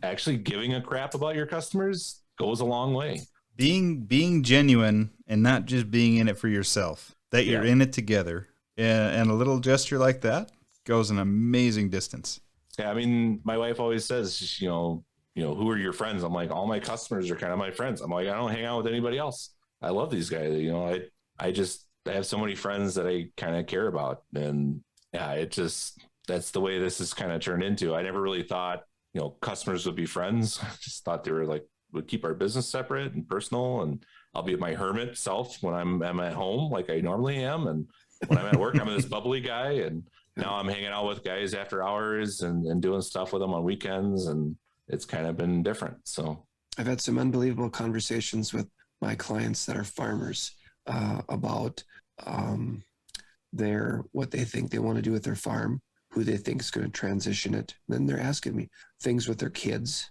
Speaker 3: actually giving a crap about your customers goes a long way.
Speaker 1: Being genuine and not just being in it for yourself, that you're in it together. And a little gesture like that goes an amazing distance.
Speaker 3: Yeah. I mean, my wife always says, who are your friends? I'm like, all my customers are kind of my friends. I'm like, I don't hang out with anybody else. I love these guys. I have so many friends that I kind of care about. And that's the way this has kind of turned into. I never really thought, customers would be friends. I just thought they were like, would keep our business separate and personal. And I'll be my hermit self when I'm at home, like I normally am. And when I'm at work, I'm this bubbly guy. And now I'm hanging out with guys after hours and doing stuff with them on weekends. And it's kind of been different. So
Speaker 2: I've had some unbelievable conversations with my clients that are farmers about what they think they want to do with their farm, who they think is going to transition it. And then they're asking me things with their kids,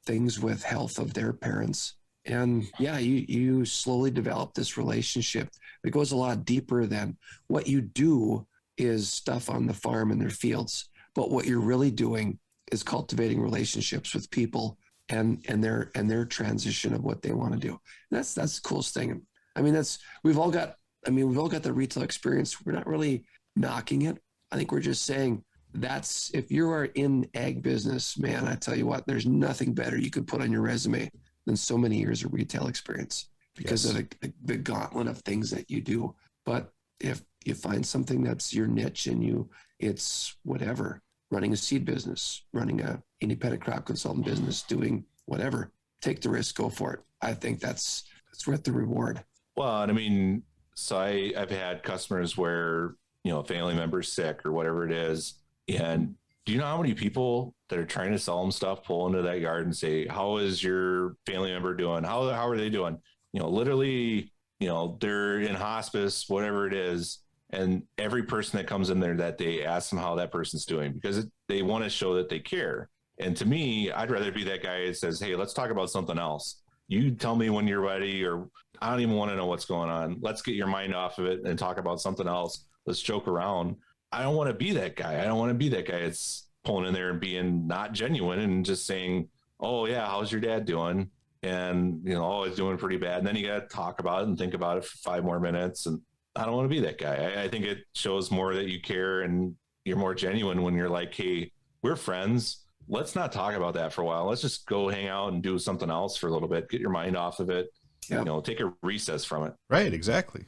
Speaker 2: things with health of their parents. And you slowly develop this relationship. It goes a lot deeper than what you do is stuff on the farm in their fields. But what you're really doing is cultivating relationships with people and their transition of what they want to do. And that's the coolest thing. I mean, we've all got the retail experience. We're not really knocking it. I think we're just saying if you are in ag business, man, I tell you what, there's nothing better you could put on your resume than so many years of retail experience because of the gauntlet of things that you do. But if you find something that's your niche and it's whatever, running a seed business, running a independent crop consultant business, doing whatever, take the risk, go for it. I think that's worth the reward.
Speaker 3: Well, and I mean, so I've had customers where, a family member's sick or whatever it is. And do you know how many people that are trying to sell them stuff pull into that yard and say, how is your family member doing? How are they doing? Literally, they're in hospice, whatever it is. And every person that comes in there that day asks them how that person's doing because they want to show that they care. And to me, I'd rather be that guy that says, hey, let's talk about something else. You tell me when you're ready, or I don't even want to know what's going on. Let's get your mind off of it and talk about something else. Let's joke around. I don't want to be that guy. I don't want to be that guy that's pulling in there and being not genuine and just saying, oh yeah, how's your dad doing? And, oh, he's doing pretty bad. And then you got to talk about it and think about it for 5 more minutes. And I don't want to be that guy. I think it shows more that you care and you're more genuine when you're like, hey, we're friends. Let's not talk about that for a while. Let's just go hang out and do something else for a little bit. Get your mind off of it. Yep. Take a recess from it.
Speaker 1: Right. Exactly.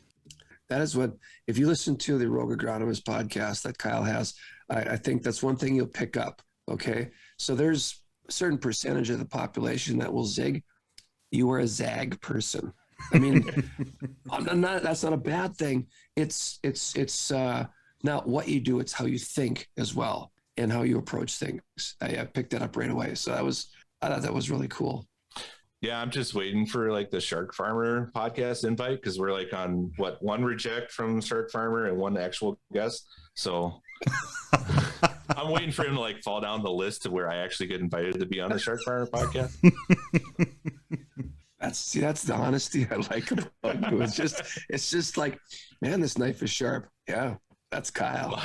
Speaker 2: That is what, if you listen to the Rogue Agronomist podcast that Kyle has, I think that's one thing you'll pick up. Okay. So there's a certain percentage of the population that will zig. You are a zag person. I mean, that's not a bad thing. It's not what you do, it's how you think as well and how you approach things. I picked that up right away. So I thought that was really cool.
Speaker 3: Yeah, I'm just waiting for like the Shark Farmer podcast invite, because we're like on one reject from Shark Farmer and one actual guest. So I'm waiting for him to like fall down the list to where I actually get invited to be on the Shark Farmer podcast.
Speaker 2: That's the honesty I like about you. It's just like, man, this knife is sharp. Yeah, that's Kyle.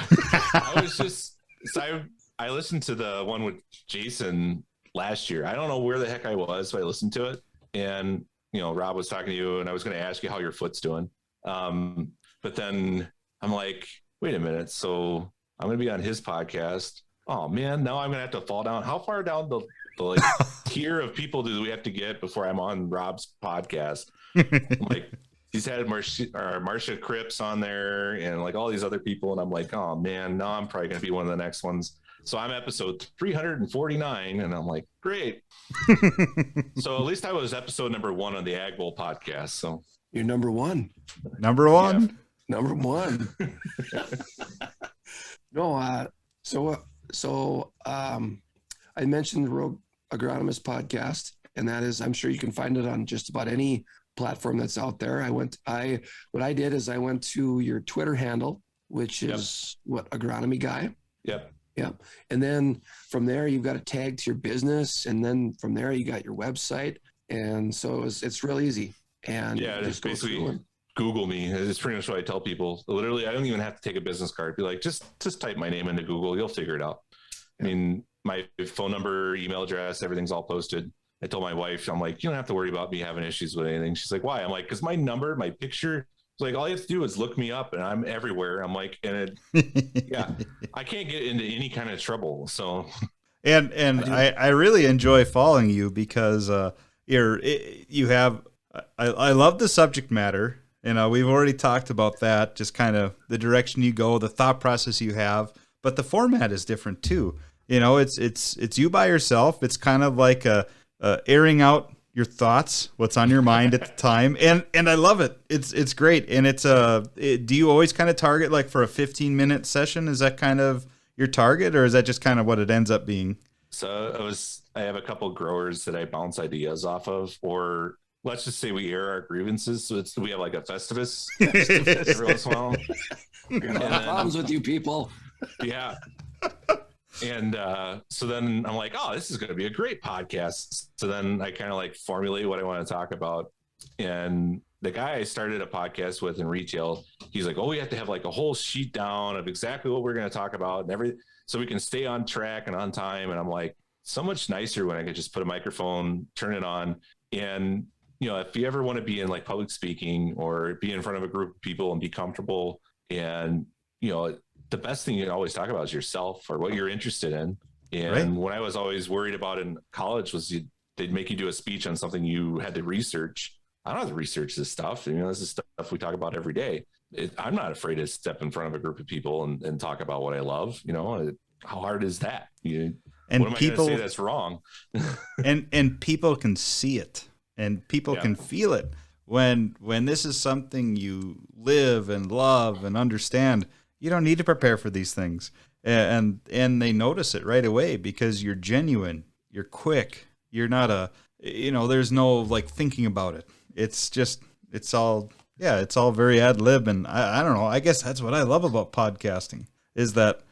Speaker 3: I listened to the one with Jason last year. I don't know where the heck I was, so I listened to it. And, Rob was talking to you, and I was going to ask you how your foot's doing. But then I'm like, wait a minute. So I'm going to be on his podcast. Oh, man, now I'm going to have to fall down. How far down the like, tier of people do we have to get before I'm on Rob's podcast? I'm like, he's had Marcia Cripps on there and like all these other people. And I'm like, oh, man, no, I'm probably going to be one of the next ones. So I'm episode 349, and I'm like, great. So at least I was episode number 1 on the Ag Bowl podcast. So
Speaker 2: you're number one.
Speaker 1: Number one.
Speaker 2: Yeah. Number one. No, so I mentioned the Rogue Agronomist podcast, and that is, I'm sure you can find it on just about any platform that's out there. What I did is I went to your Twitter handle, which is Agronomy Guy.
Speaker 3: Yep.
Speaker 2: Yeah. And then from there, you've got a tag to your business. And then from there, you got your website. And so it's real easy. And
Speaker 3: yeah, it's basically Google me. It's pretty much what I tell people. Literally, I don't even have to take a business card. Be like, just type my name into Google. You'll figure it out. Yeah. I mean, my phone number, email address, everything's all posted. I told my wife, I'm like, you don't have to worry about me having issues with anything. She's like, why? I'm like, because my number, my picture, it's like, all you have to do is look me up and I'm everywhere. I'm like, yeah, I can't get into any kind of trouble. So,
Speaker 1: and I really enjoy following you because you have, I love the subject matter. We've already talked about that, just kind of the direction you go, the thought process you have, but the format is different too. It's you by yourself. It's kind of like airing out your thoughts, what's on your mind at the time. And I love it. It's great. And do you always kind of target like for a 15-minute session? Is that kind of your target, or is that just kind of what it ends up being?
Speaker 3: So I have a couple growers that I bounce ideas off of, or let's just say we air our grievances. So we have like a Festivus every once in a while.
Speaker 2: Problems with you people.
Speaker 3: Yeah. And so then I'm like, oh, this is going to be a great podcast. So then I kind of like formulate what I want to talk about. And the guy I started a podcast with in retail, he's like, oh, we have to have like a whole sheet down of exactly what we're going to talk about and everything, so we can stay on track and on time. And I'm like, so much nicer when I could just put a microphone, turn it on. And, if you ever want to be in like public speaking or be in front of a group of people and be comfortable, and, the best thing you can always talk about is yourself or what you're interested in. And right. What I was always worried about in college was they'd make you do a speech on something you had to research. I don't have to research this stuff. This is stuff we talk about every day. I'm not afraid to step in front of a group of people and talk about what I love. How hard is that? And what am I going to say that's wrong?
Speaker 1: and people can see it, and people can feel it when this is something you live and love and understand. You don't need to prepare for these things, and they notice it right away because you're genuine, you're quick, you're not there's no like thinking about it. It's all very ad lib, and I don't know. I guess that's what I love about podcasting is that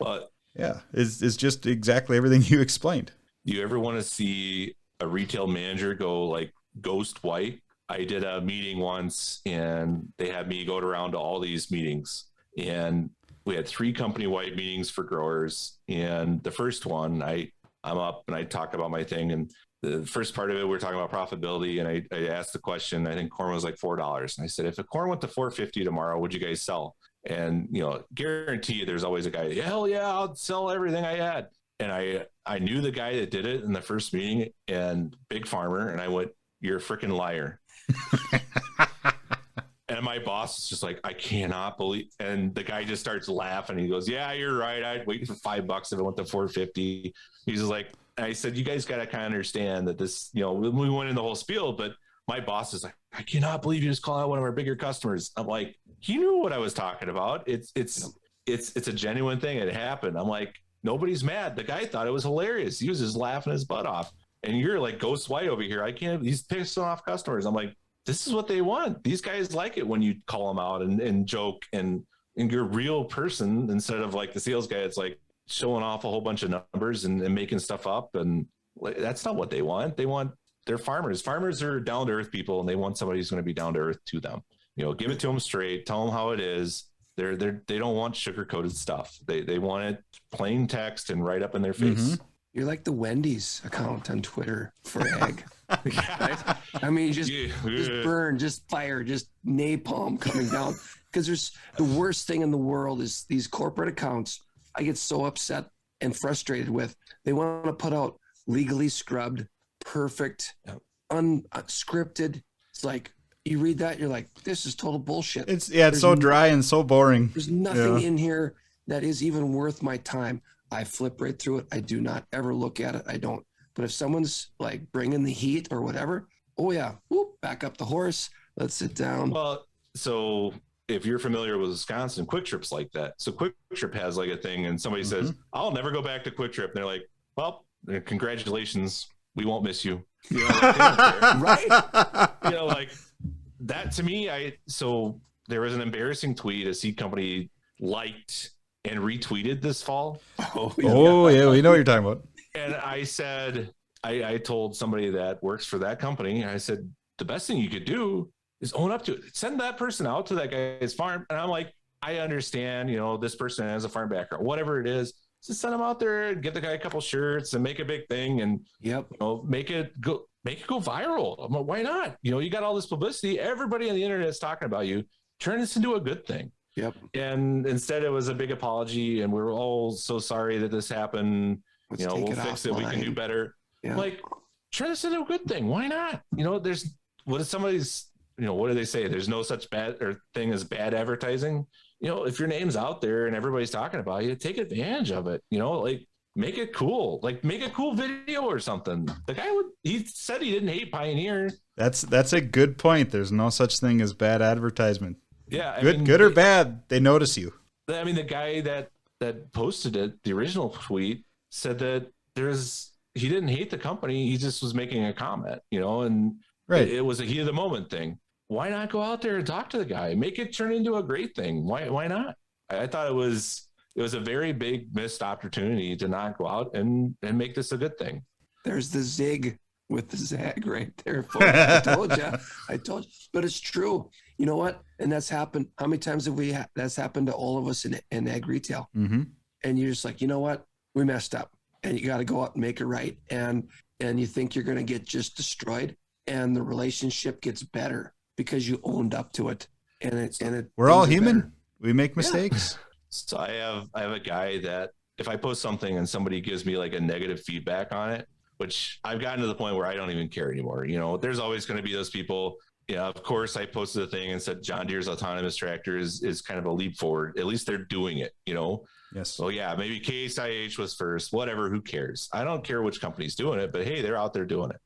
Speaker 1: is just exactly everything you explained.
Speaker 3: Do you ever want to see a retail manager go like ghost white? I did a meeting once, and they had me go around to all these meetings, and we had 3 company-wide meetings for growers. And the first one, I'm up and I talk about my thing. And the first part of it, we're talking about profitability. And I asked the question, I think corn was like $4. And I said, if a corn went to $4.50 tomorrow, would you guys sell? And, guarantee you there's always a guy, hell yeah, I'll sell everything I had. And I knew the guy that did it in the first meeting, and big farmer. And I went, you're a freaking liar. And my boss is just like, I cannot believe. And the guy just starts laughing. He goes, yeah, you're right. I'd wait for $5 if it went to $4.50. He's just like, I said, you guys got to kind of understand that this, you know, we went in the whole spiel, but my boss is like, I cannot believe you just call out one of our bigger customers. I'm like, he knew what I was talking about. It's a genuine thing. It happened. I'm like, nobody's mad. The guy thought it was hilarious. He was just laughing his butt off. And you're like Ghost White over here. He's pissing off customers. I'm like, this is what they want. These guys like it when you call them out and joke and you're a real person instead of like the sales guy. It's like showing off a whole bunch of numbers and making stuff up. And that's not what they want. They're farmers. Farmers are down to earth people, and they want somebody who's going to be down to earth to them. You know, give it to them straight, tell them how it is. They don't want sugar-coated stuff. They want it plain text and right up in their face.
Speaker 2: Mm-hmm. You're like the Wendy's account on Twitter for egg. Right? I mean, just burn, just fire, just napalm coming down. Because there's the worst thing in the world is these corporate accounts. I get so upset and frustrated with. They want to put out legally scrubbed, perfect, unscripted. It's like you read that, you're like, this is total bullshit.
Speaker 1: It's so dry and so boring.
Speaker 2: There's nothing in here that is even worth my time. I flip right through it. I do not ever look at it. I don't. But if someone's like bringing the heat or whatever, oh yeah, whoop, back up the horse. Let's sit down.
Speaker 3: Well, so if you're familiar with Wisconsin, Quick Trip's like that. So Quick Trip has like a thing, and somebody says, "I'll never go back to Quick Trip." And they're like, "Well, congratulations, we won't miss you." You know, like, right? You know, like that to me. So there was an embarrassing tweet a seed company liked and retweeted this fall.
Speaker 1: Oh yeah, we know what you're talking about.
Speaker 3: And I said, I told somebody that works for that company, I said, the best thing you could do is own up to it. Send that person out to that guy's farm. And I'm like, I understand, you know, this person has a farm background, whatever it is. Just send them out there and get the guy a couple shirts and make a big thing and you know, make it go viral. I'm like, why not? You know, you got all this publicity. Everybody on the internet is talking about you. Turn this into a good thing.
Speaker 2: Yep.
Speaker 3: And instead it was a big apology and we were all so sorry that this happened. Let's, you know, we'll fix it. We can do better. Yeah. Like, turn this into a good thing. Why not? You know, what do they say? There's no such thing as bad advertising. You know, if your name's out there and everybody's talking about you, take advantage of it. You know, like make it cool. Like make a cool video or something. The guy he said he didn't hate Pioneer.
Speaker 1: That's a good point. There's no such thing as bad advertisement.
Speaker 3: Yeah,
Speaker 1: good or bad, they notice you.
Speaker 3: I mean, the guy that posted it, the original tweet, said that he didn't hate the company. He just was making a comment, you know, and it was a heat of the moment thing. Why not go out there and talk to the guy? Make it turn into a great thing. Why not? I thought it was a very big missed opportunity to not go out and make this a good thing.
Speaker 2: There's the zig with the zag right there, folks. I told you, but it's true. You know what? And that's happened. How many times have that's happened to all of us in ag retail? Mm-hmm. And you're just like, you know what? We messed up, and you got to go out and make it right. And you think you're going to get just destroyed, and the relationship gets better because you owned up to it. And
Speaker 1: we're all human. Better. We make mistakes.
Speaker 3: Yeah. So I have a guy that if I post something and somebody gives me like a negative feedback on it, which I've gotten to the point where I don't even care anymore. You know, there's always going to be those people. Yeah, of course, I posted a thing and said John Deere's autonomous tractor is kind of a leap forward. At least they're doing it, you know?
Speaker 1: Yes.
Speaker 3: So yeah, maybe Case IH was first, whatever, who cares? I don't care which company's doing it, but hey, they're out there doing it.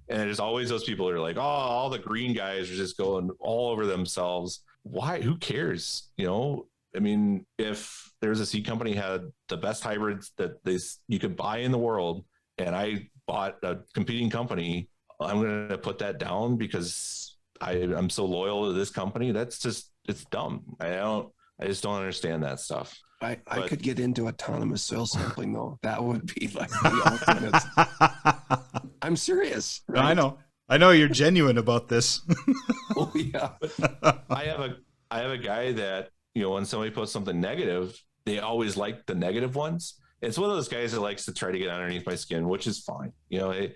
Speaker 3: And there's always those people that are like, oh, all the green guys are just going all over themselves. Why? Who cares? You know, I mean, if there's a seed company had the best hybrids that you could buy in the world, and I bought a competing company, I'm going to put that down because I'm so loyal to this company. That's just, it's dumb. I just don't understand that stuff.
Speaker 2: I could get into autonomous soil sampling though. That would be like the ultimate. I'm serious. Right?
Speaker 1: I know you're genuine about this.
Speaker 2: Oh yeah.
Speaker 3: I have a guy that, you know, when somebody posts something negative, they always like the negative ones. It's one of those guys that likes to try to get underneath my skin, which is fine. You know,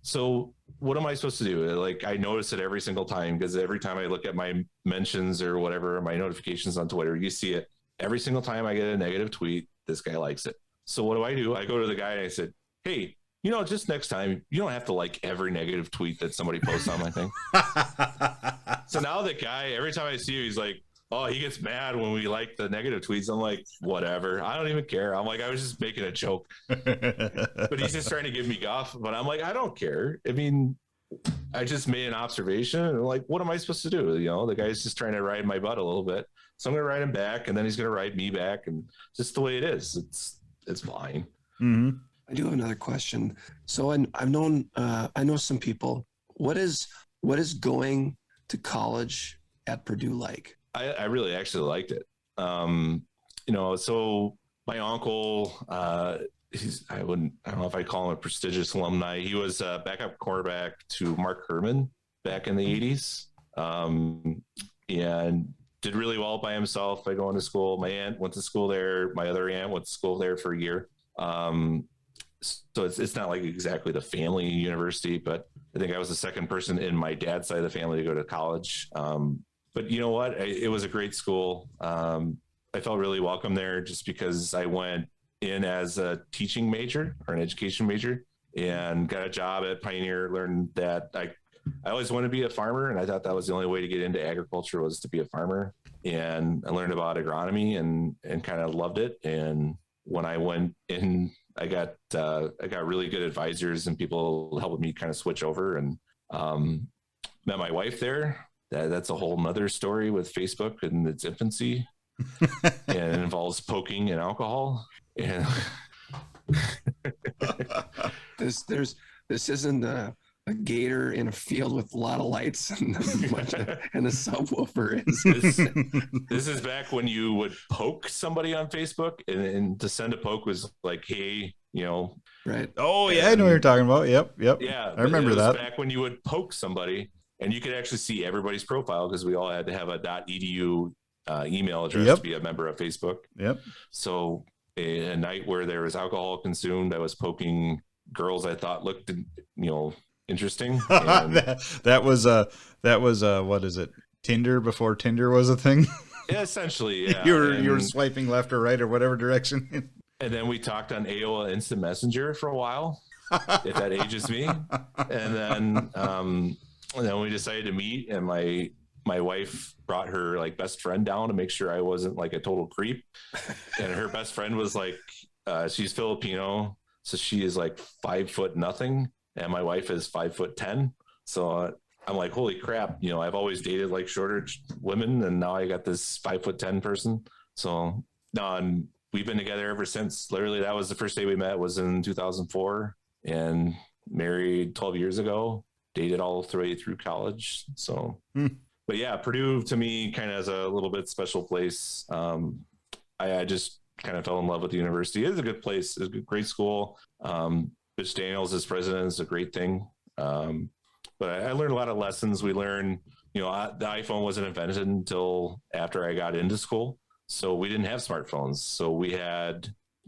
Speaker 3: so what am I supposed to do? Like, I notice it every single time because every time I look at my mentions or whatever, my notifications on Twitter, you see it. Every single time I get a negative tweet, this guy likes it. So what do? I go to the guy and I said, hey, you know, just next time, you don't have to like every negative tweet that somebody posts on my thing. So now the guy, every time I see you, he's like, Oh, he gets mad when we like the negative tweets. I'm like, whatever. I don't even care. I'm like, I was just making a joke. But he's just trying to give me guff. But I'm like, I don't care. I mean, I just made an observation. And like, what am I supposed to do? You know, the guy's just trying to ride my butt a little bit. So I'm going to ride him back, and then he's going to ride me back. And just the way it is. It's fine.
Speaker 2: Mm-hmm. I do have another question. So I know some people. What is going to college at Purdue like?
Speaker 3: I really actually liked it. You know, so my uncle, I don't know if I call him a prestigious alumni. He was a backup quarterback to Mark Herman back in the 80s. And did really well by himself by going to school. My aunt went to school there. My other aunt went to school there for a year. So it's not like exactly the family university, but I think I was the second person in my dad's side of the family to go to college. But you know what? It was a great school. I felt really welcome there just because I went in as a teaching major or an education major and got a job at Pioneer, learned that I always wanted to be a farmer. And I thought that was the only way to get into agriculture was to be a farmer. And I learned about agronomy and kind of loved it. And when I went in, I got really good advisors and people helping me kind of switch over, and met my wife there. That's a whole nother story with Facebook in its infancy. And it involves poking and alcohol. And
Speaker 2: this isn't a gator in a field with a lot of lights and the subwoofer.
Speaker 3: This is back when you would poke somebody on Facebook, and to send a poke was like, hey, you know.
Speaker 2: Right.
Speaker 1: Oh yeah, I know what you're talking about. Yep.
Speaker 3: Yeah,
Speaker 1: I remember that.
Speaker 3: Back when you would poke somebody, and you could actually see everybody's profile because we all had to have a .edu email address to be a member of Facebook.
Speaker 1: Yep.
Speaker 3: So a night where there was alcohol consumed, I was poking girls I thought looked, interesting.
Speaker 1: that was what is it? Tinder before Tinder was a thing.
Speaker 3: Yeah, essentially. Yeah.
Speaker 1: you were swiping left or right or whatever direction.
Speaker 3: And then we talked on AOL Instant Messenger for a while, if that ages me. And then we decided to meet, and my wife brought her like best friend down to make sure I wasn't like a total creep. And her best friend was like, she's Filipino, so she is like 5'0" nothing, and my wife is 5'10". So I'm like, holy crap! I've always dated like shorter women, and now I got this 5'10" person. So we've been together ever since. Literally, that was the first day we met was in 2004, and married 12 years ago. Dated all the way through college. So, But yeah, Purdue to me kind of has a little bit special place. I just kind of fell in love with the university. It is a good place. It's a great school. Mitch Daniels as president is a great thing. But I learned a lot of lessons. We learned, the iPhone wasn't invented until after I got into school. So we didn't have smartphones. So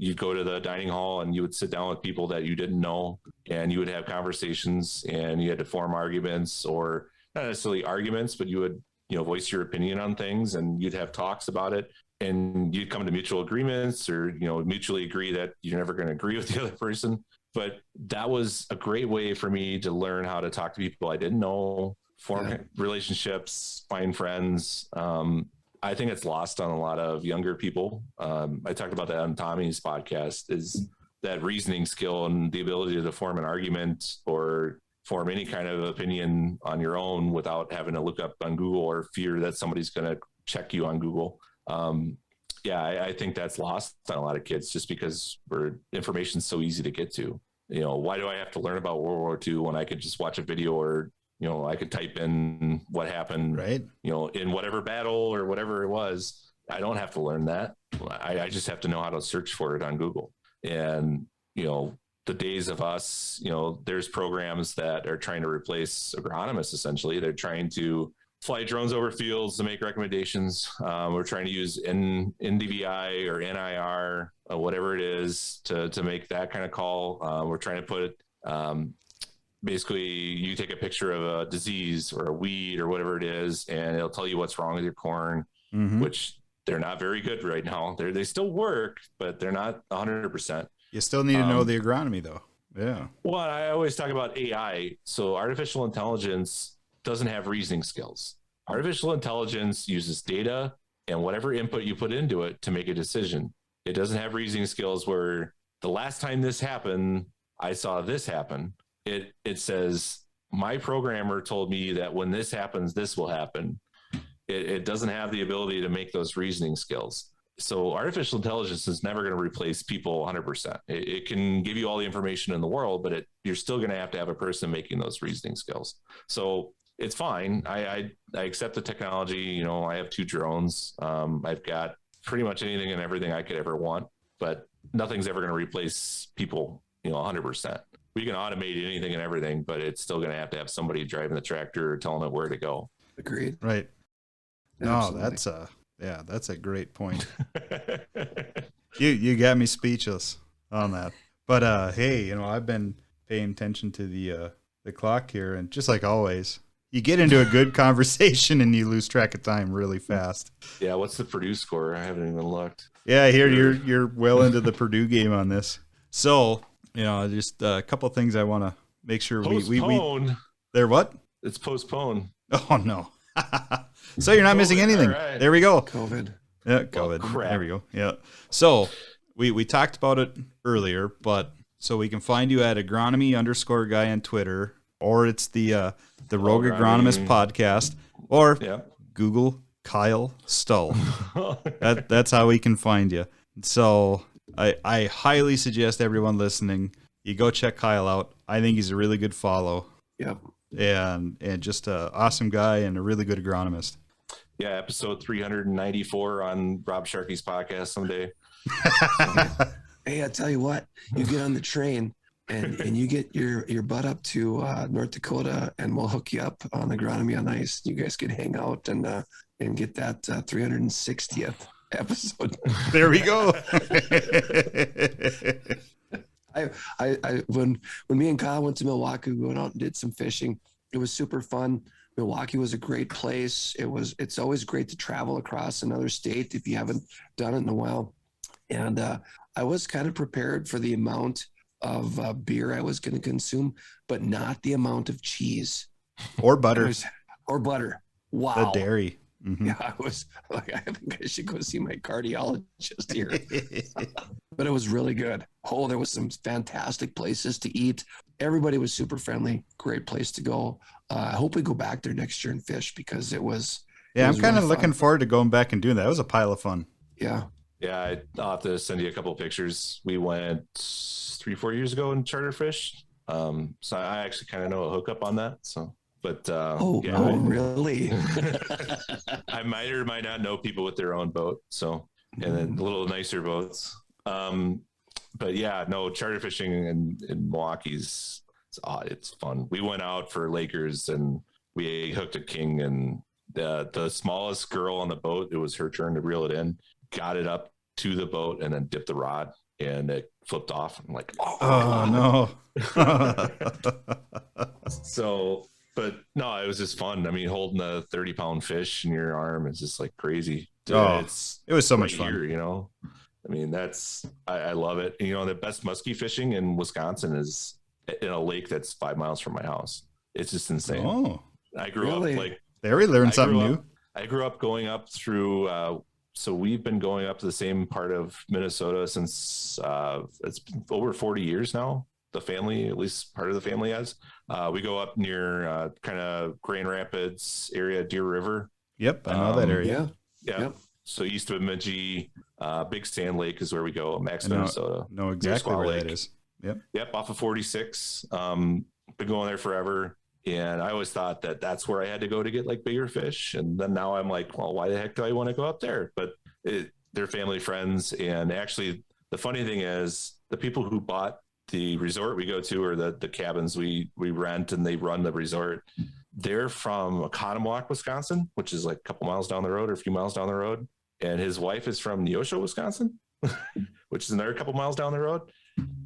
Speaker 3: you'd go to the dining hall and you would sit down with people that you didn't know, and you would have conversations, and you had to form arguments, or not necessarily arguments, but you would, voice your opinion on things, and you'd have talks about it, and you'd come to mutual agreements, or, mutually agree that you're never going to agree with the other person. But that was a great way for me to learn how to talk to people I didn't know, form relationships, find friends. I think it's lost on a lot of younger people. I talked about that on Tommy's podcast, is that reasoning skill and the ability to form an argument or form any kind of opinion on your own without having to look up on Google or fear that somebody's going to check you on Google. I think that's lost on a lot of kids just because information's so easy to get to. Why do I have to learn about World War II when I could just watch a video, or I could type in what happened,
Speaker 1: right?
Speaker 3: In whatever battle or whatever it was. I don't have to learn that. I just have to know how to search for it on Google. And, the days of us, there's programs that are trying to replace agronomists. Essentially, they're trying to fly drones over fields to make recommendations. We're trying to use NDVI or NIR, whatever it is, to make that kind of call. We're trying to put basically, you take a picture of a disease or a weed or whatever it is, and it'll tell you what's wrong with your corn, which they're not very good right now. They still work, but they're not 100%.
Speaker 1: You still need to know the agronomy, though. Yeah.
Speaker 3: Well, I always talk about AI. So artificial intelligence doesn't have reasoning skills. Artificial intelligence uses data and whatever input you put into it to make a decision. It doesn't have reasoning skills where the last time this happened, I saw this happen. It says, my programmer told me that when this happens, this will happen. It doesn't have the ability to make those reasoning skills. So artificial intelligence is never going to replace people 100%. It can give you all the information in the world, but you're still going to have a person making those reasoning skills. So it's fine. I accept the technology. You know, I have 2 drones. I've got pretty much anything and everything I could ever want, but nothing's ever going to replace people, 100%. We can automate anything and everything, but it's still going to have somebody driving the tractor or telling it where to go.
Speaker 2: Agreed.
Speaker 1: Right.
Speaker 2: Absolutely.
Speaker 1: No, that's a great point. You got me speechless on that. But hey, I've been paying attention to the clock here, and just like always, you get into a good conversation and you lose track of time really fast.
Speaker 3: Yeah, what's the Purdue score? I haven't even looked.
Speaker 1: Yeah, I hear you're well into the Purdue game on this. So, just a couple of things I want to make sure we they're what?
Speaker 3: It's postponed.
Speaker 1: Oh no. So you're not missing anything. Right. There we go.
Speaker 2: COVID.
Speaker 1: Yeah, COVID. Well, there we go. Yeah. So we talked about it earlier, but so we can find you at agronomy_guy on Twitter, or it's the Rogue Agronomist podcast, or Google Kyle Stull. That's how we can find you. So I highly suggest everyone listening, you go check Kyle out. I think he's a really good follow.
Speaker 2: Yep.
Speaker 1: And just an awesome guy and a really good agronomist.
Speaker 3: Yeah, episode 394 on Rob Sharkey's podcast someday.
Speaker 2: Hey, I tell you what, you get on the train and you get your butt up to North Dakota, and we'll hook you up on Agronomy on Ice. You guys can hang out and get that 360th episode.
Speaker 1: There we go.
Speaker 2: When me and Kyle went to Milwaukee, we went out and did some fishing. It was super fun. Milwaukee was a great place. It's always great to travel across another state if you haven't done it in a while. And I was kind of prepared for the amount of beer I was going to consume, but not the amount of cheese
Speaker 1: or butter.
Speaker 2: Wow.
Speaker 1: The dairy. Mm-hmm.
Speaker 2: Yeah, I was like, I think I should go see my cardiologist here. But it was really good. Oh, there was some fantastic places to eat. Everybody was super friendly. Great place to go. I hope we go back there next year and fish, because it was.
Speaker 1: Yeah, I'm kind of looking forward to going back and doing that. It was a pile of fun.
Speaker 2: Yeah.
Speaker 3: Yeah, I'll have to send you a couple of pictures. We went 3-4 years ago and charter fished. So I actually kind of know a hookup on that. So. But
Speaker 2: really?
Speaker 3: I might or might not know people with their own boat. So, and then a little nicer boats. But yeah, no, charter fishing in Milwaukee's it's fun. We went out for Lakers and we hooked a king, and the smallest girl on the boat, it was her turn to reel it in, got it up to the boat and then dipped the rod, and it flipped off. I'm like,
Speaker 1: oh no.
Speaker 3: So. But no, it was just fun. I mean, holding a 30-pound fish in your arm is just like crazy. Dude,
Speaker 1: it was so much fun.
Speaker 3: Here, I mean, I love it. And, the best muskie fishing in Wisconsin is in a lake that's 5 miles from my house. It's just insane.
Speaker 1: Oh,
Speaker 3: I grew up
Speaker 1: there we learned something new.
Speaker 3: I grew up going up through, so we've been going up to the same part of Minnesota since it's been over 40 years now. The family, at least part of the family has. We go up near kind of Grand Rapids area, Deer River.
Speaker 1: Yep, I know that area.
Speaker 3: Yeah. Yep. So east of Bemidji, Big Sand Lake is where we go, Max, Minnesota.
Speaker 1: Know exactly where that is.
Speaker 3: Yep, off of 46. Been going there forever. And I always thought that that's where I had to go to get like bigger fish. And then now I'm like, well, why the heck do I want to go up there? But they're family friends. And actually, the funny thing is the people who bought the resort we go to, or the cabins we rent and they run the resort, they're from Oconomowoc, Wisconsin, which is like a couple miles down the road or a few miles down the road. And his wife is from Neosho, Wisconsin, which is another couple miles down the road.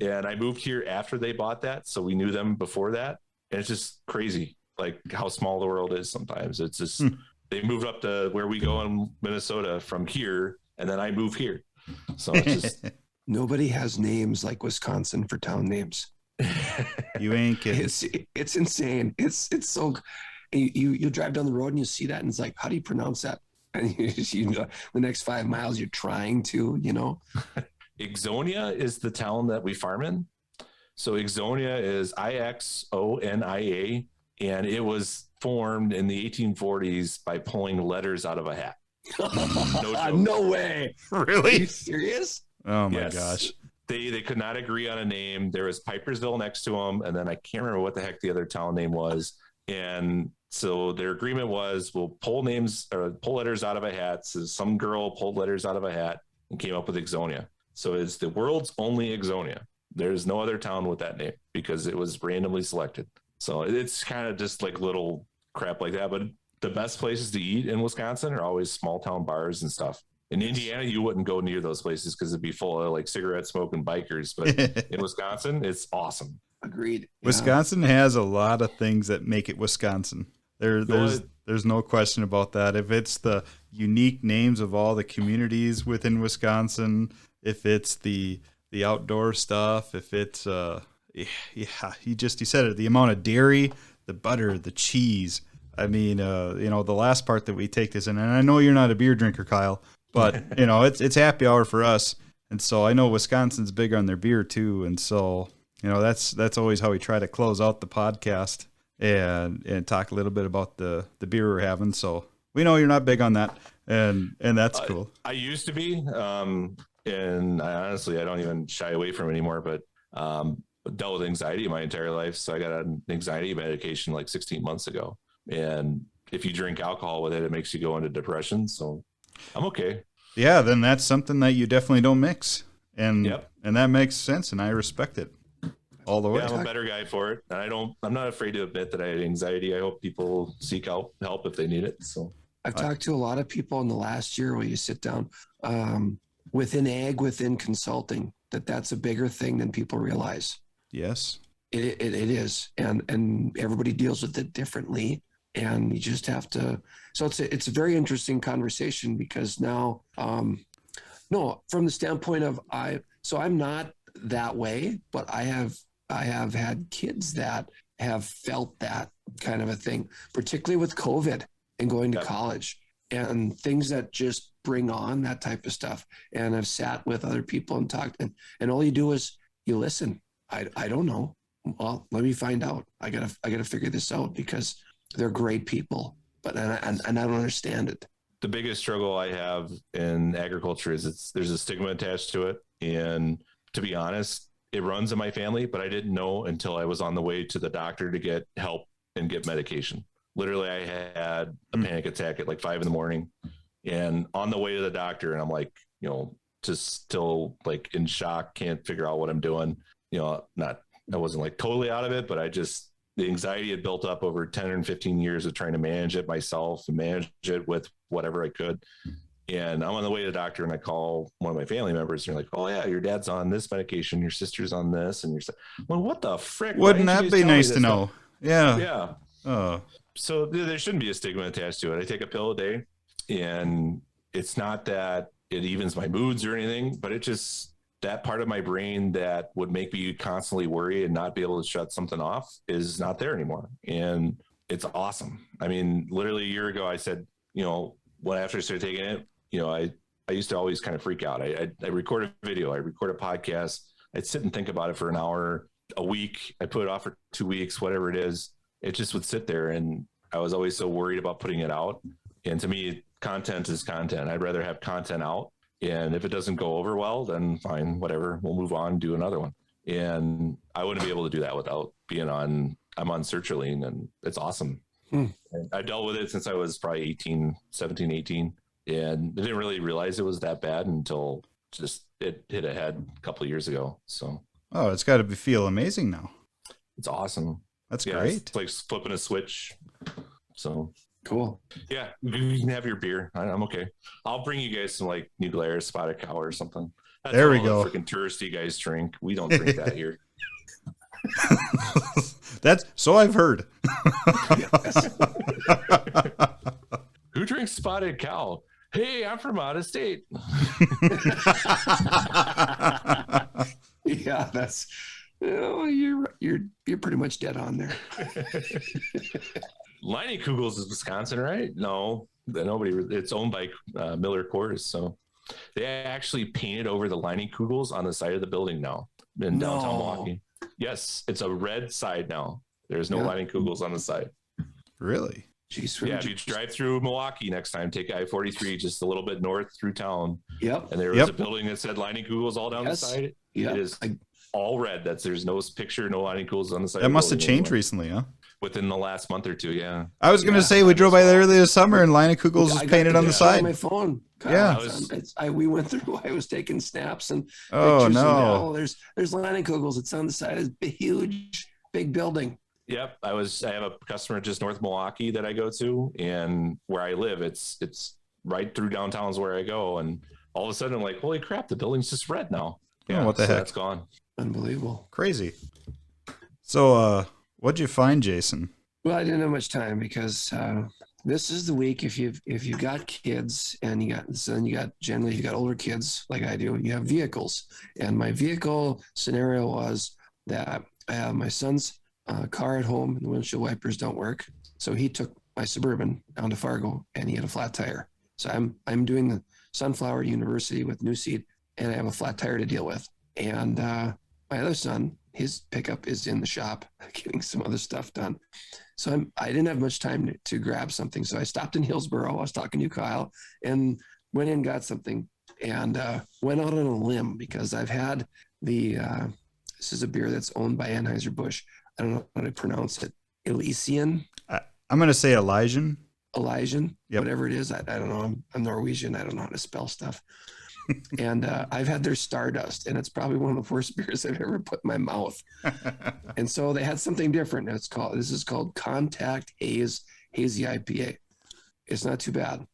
Speaker 3: And I moved here after they bought that. So we knew them before that. And it's just crazy, like how small the world is sometimes. It's just, they moved up to where we go in Minnesota from here. And then I move here. So it's just...
Speaker 2: Nobody has names like Wisconsin for town names.
Speaker 1: You ain't kidding.
Speaker 2: It's insane. It's so you drive down the road and you see that and it's like, how do you pronounce that? And the next 5 miles you're trying to,
Speaker 3: Ixonia is the town that we farm in. So Ixonia is Ixonia, and it was formed in the 1840s by pulling letters out of a hat.
Speaker 2: No way.
Speaker 1: Really?
Speaker 2: Are you serious?
Speaker 1: Oh my gosh.
Speaker 3: They could not agree on a name. There was Pipersville next to them, and then I can't remember what the heck the other town name was. And so their agreement was, we'll pull letters out of a hat. So some girl pulled letters out of a hat and came up with Ixonia. So it's the world's only Ixonia. There's no other town with that name because it was randomly selected. So it's kind of just like little crap like that. But the best places to eat in Wisconsin are always small town bars and stuff. In Indiana, you wouldn't go near those places because it'd be full of like cigarette smoking bikers. But in Wisconsin, it's awesome.
Speaker 2: Agreed. Yeah.
Speaker 1: Wisconsin has a lot of things that make it Wisconsin. There's no question about that. If it's the unique names of all the communities within Wisconsin, if it's the outdoor stuff, if it's you said it, the amount of dairy, the butter, the cheese. I mean, the last part that we take this in, and I know you're not a beer drinker, Kyle, but it's happy hour for us, and so I know Wisconsin's big on their beer too, and so that's always how we try to close out the podcast and talk a little bit about the beer we're having. So we know you're not big on that, and that's cool.
Speaker 3: I used to be, and I don't even shy away from it anymore, but dealt with anxiety my entire life. So I got an anxiety medication like 16 months ago. And if you drink alcohol with it, it makes you go into depression. So I'm okay.
Speaker 1: Yeah, then that's something that you definitely don't mix. And that makes sense, and I respect it all the way.
Speaker 3: Yeah, I'm a better guy for it. And I'm not afraid to admit that I had anxiety. I hope people seek out help if they need it. So
Speaker 2: I've talked to a lot of people in the last year where you sit down within consulting, that's a bigger thing than people realize.
Speaker 1: Yes,
Speaker 2: it is. And everybody deals with it differently. And you just have to, so it's a very interesting conversation because now, from the standpoint of I'm not that way, but I have had kids that have felt that kind of a thing, particularly with COVID and going to college and things that just bring on that type of stuff. And I've sat with other people and talked, and all you do is you listen. I don't know. Well, let me find out. I gotta figure this out because they're great people, but and I don't understand it.
Speaker 3: The biggest struggle I have in agriculture is there's a stigma attached to it. And to be honest, it runs in my family, but I didn't know until I was on the way to the doctor to get help and get medication. Literally, I had a panic attack at like 5 a.m. and on the way to the doctor, and I'm like, just still like in shock, can't figure out what I'm doing. I wasn't like totally out of it, but the anxiety had built up over 10 or 15 years of trying to manage it myself and manage it with whatever I could. And I'm on the way to the doctor and I call one of my family members and they're like, oh yeah, your dad's on this medication, your sister's on this. And you're like, well, what the frick?
Speaker 1: Wouldn't that be nice to know? Yeah.
Speaker 3: Yeah. Oh. So there shouldn't be a stigma attached to it. I take a pill a day and it's not that it evens my moods or anything, but it just, that part of my brain that would make me constantly worry and not be able to shut something off is not there anymore. And it's awesome. I mean, literally a year ago, I said, when after I started taking it, I used to always kind of freak out. I record a video, I record a podcast. I'd sit and think about it for an hour a week. I put it off for 2 weeks, whatever it is. It just would sit there. And I was always so worried about putting it out. And to me, content is content. I'd rather have content out. And if it doesn't go over well, then fine, whatever, we'll move on, do another one. And I wouldn't be able to do that without being I'm on sertraline and it's awesome. And I dealt with it since I was probably 17, 18. And I didn't really realize it was that bad until just it hit a head a couple of years ago. So.
Speaker 1: Oh, it's got to feel amazing now.
Speaker 3: It's awesome.
Speaker 1: That's great.
Speaker 3: It's like flipping a switch. So.
Speaker 2: Cool.
Speaker 3: Yeah, you can have your beer. I'm okay. I'll bring you guys some like New Glarus Spotted Cow or something. That's
Speaker 1: there we go.
Speaker 3: Freaking touristy guys drink. We don't drink that here.
Speaker 1: That's so I've heard.
Speaker 3: Who drinks Spotted Cow? Hey, I'm from out of state.
Speaker 2: Yeah, that's. You're pretty much dead on there.
Speaker 3: Leinenkugels is Wisconsin, right? No. It's owned by Miller Coors, so they actually painted over the lining kugels on the side of the building now in downtown Milwaukee. Yes, it's a red side now. There's no lining kugels on the side.
Speaker 1: Really?
Speaker 2: Jeez,
Speaker 3: yeah, if you drive through Milwaukee next time, take I-43 just a little bit north through town.
Speaker 2: Yep.
Speaker 3: And there was a building that said lining kugels all down the side.
Speaker 2: Yep.
Speaker 3: It is all red. There's no picture, no lining kugels on the side.
Speaker 1: That must have changed recently, huh?
Speaker 3: Within the last month or two, yeah.
Speaker 1: I was going to say we drove by there earlier this summer and lining kugels was painted on the side.
Speaker 2: On my phone.
Speaker 1: Kyle,
Speaker 2: we went through. I was taking snaps and
Speaker 1: oh
Speaker 2: pictures
Speaker 1: no,
Speaker 2: and, there's lining kugels. It's on the side of a huge, big building.
Speaker 3: Yep, I have a customer just north of Milwaukee that I go to, and where I live, it's right through downtown is where I go, and all of a sudden I'm like, holy crap, the building's just red now. Yeah,
Speaker 1: what the heck?
Speaker 3: That's gone.
Speaker 2: Unbelievable.
Speaker 1: Crazy. So, what'd you find, Jason?
Speaker 2: Well, I didn't have much time because this is the week. If you've got kids and you got older kids like I do, you have vehicles. And my vehicle scenario was that I have my son's car at home and the windshield wipers don't work. So he took my Suburban down to Fargo and he had a flat tire. So I'm doing the Sunflower University with new seat and I have a flat tire to deal with. And my other son, his pickup is in the shop getting some other stuff done. So I didn't have much time to grab something. So I stopped in Hillsboro. I was talking to you, Kyle, and went in, got something, and went out on a limb because I've had this is a beer that's owned by Anheuser-Busch. I don't know how to pronounce it. Elysian?
Speaker 1: I'm going to say Elysian.
Speaker 2: Elysian?
Speaker 1: Yep. Whatever
Speaker 2: it is. I don't know. I'm Norwegian. I don't know how to spell stuff. And I've had their Stardust, and it's probably one of the worst beers I've ever put in my mouth. And so they had something different. This is called Contact Haze Hazy IPA. It's not too bad.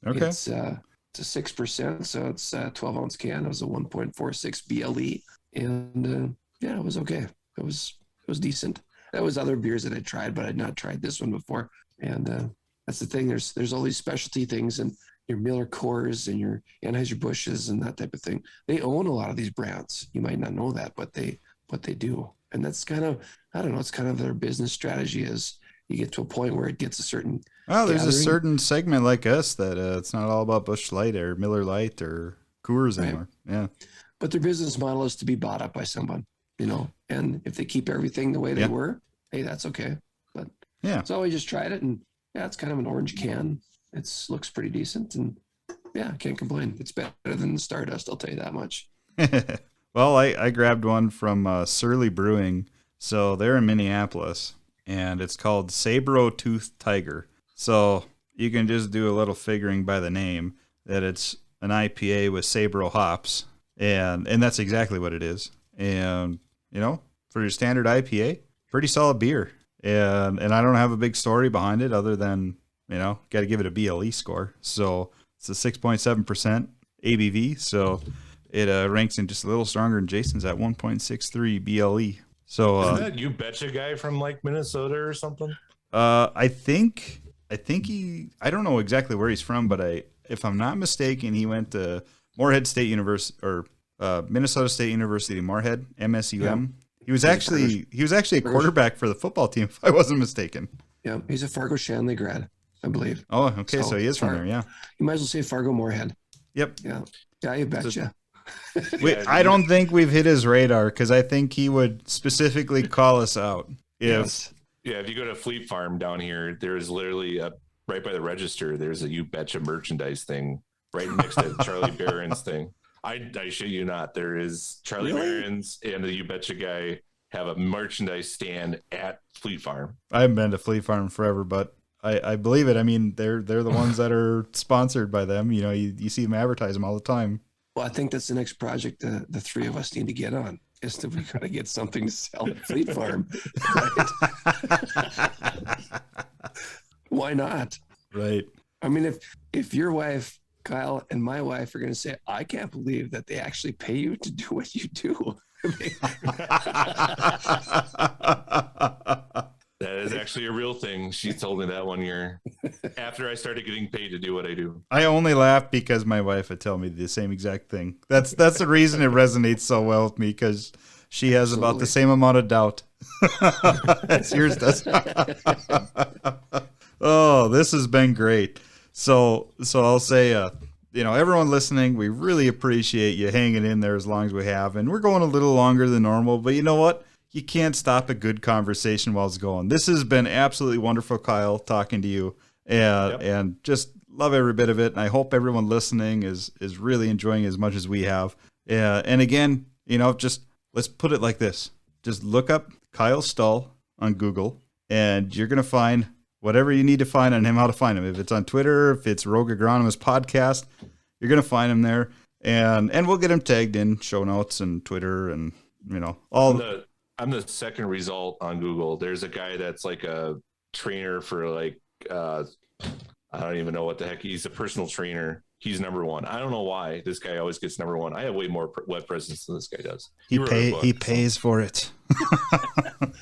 Speaker 1: Okay.
Speaker 2: It's a 6%, so it's a 12-ounce can. It was a 1.46 BLE, and it was okay. It was decent. That was other beers that I tried, but I'd not tried this one before. And that's the thing. There's all these specialty things, and your Miller Coors and your Anheuser-Busch's and that type of thing. They own a lot of these brands. You might not know that, but they do. And that's kind of, I don't know, it's kind of their business strategy is you get to a point where it gets a certain
Speaker 1: there's a certain segment like us that it's not all about Busch Light or Miller Light or Coors anymore. Yeah.
Speaker 2: But their business model is to be bought up by someone, and if they keep everything the way they were, hey, that's okay. But so I just tried it, and it's kind of an orange can. It looks pretty decent, and I can't complain. It's better than the Stardust, I'll tell you that much.
Speaker 1: Well, I grabbed one from Surly Brewing. So they're in Minneapolis, and it's called Saber-Tooth Tiger. So you can just do a little figuring by the name that it's an IPA with Sabro hops, and that's exactly what it is. And, for your standard IPA, pretty solid beer. And I don't have a big story behind it other than, got to give it a BLE score. So it's a 6.7% ABV. So it ranks in just a little stronger than Jason's at 1.63 BLE. So
Speaker 3: isn't that You Betcha guy from like Minnesota or something?
Speaker 1: I think I don't know exactly where he's from, but if I'm not mistaken, he went to Moorhead State University or Minnesota State University, Moorhead, MSUM. Yeah. He was actually a quarterback for the football team, if I wasn't mistaken.
Speaker 2: Yeah, he's a Fargo Shanley grad, I believe.
Speaker 1: Oh, okay, so he is from there, yeah.
Speaker 2: You might as well say Fargo Moorhead.
Speaker 1: Yep.
Speaker 2: Yeah, you betcha.
Speaker 1: I don't think we've hit his radar because I think he would specifically call us out.
Speaker 2: Yes.
Speaker 3: Yeah, if you go to Fleet Farm down here, there's literally right by the register, there's a You Betcha merchandise thing right next to Charlie Barron's thing. I shit you not. There is Charlie Barron's and the You Betcha guy have a merchandise stand at Fleet Farm.
Speaker 1: I haven't been to Fleet Farm forever, but I believe it. I mean, they're the ones that are sponsored by them. You see them advertise them all the time.
Speaker 2: Well, I think that's the next project the three of us need to get on. Is that we gotta get something to sell at Fleet Farm. Right? Why not?
Speaker 1: Right.
Speaker 2: I mean, if your wife, Kyle, and my wife are going to say, I can't believe that they actually pay you to do what you do.
Speaker 3: That is actually a real thing. She told me that one year after I started getting paid to do what I do.
Speaker 1: I only laugh because my wife would tell me the same exact thing. That's the reason it resonates so well with me, because she has about the same amount of doubt as yours does. Oh, this has been great. So I'll say, everyone listening, we really appreciate you hanging in there as long as we have. And we're going a little longer than normal, but you know what? You can't stop a good conversation while it's going. This has been absolutely wonderful, Kyle, talking to you. And just love every bit of it. And I hope everyone listening is really enjoying it as much as we have. And again, just let's put it like this. Just look up Kyle Stull on Google, and you're going to find whatever you need to find on him, how to find him. If it's on Twitter, if it's Rogue Agronomist podcast, you're going to find him there. And we'll get him tagged in show notes and Twitter and, all.
Speaker 3: I'm the second result on Google. There's a guy that's like a trainer for I don't even know what the heck. He's a personal trainer. He's number one. I don't know why this guy always gets number one. I have way more web presence than this guy does.
Speaker 1: He pays for it.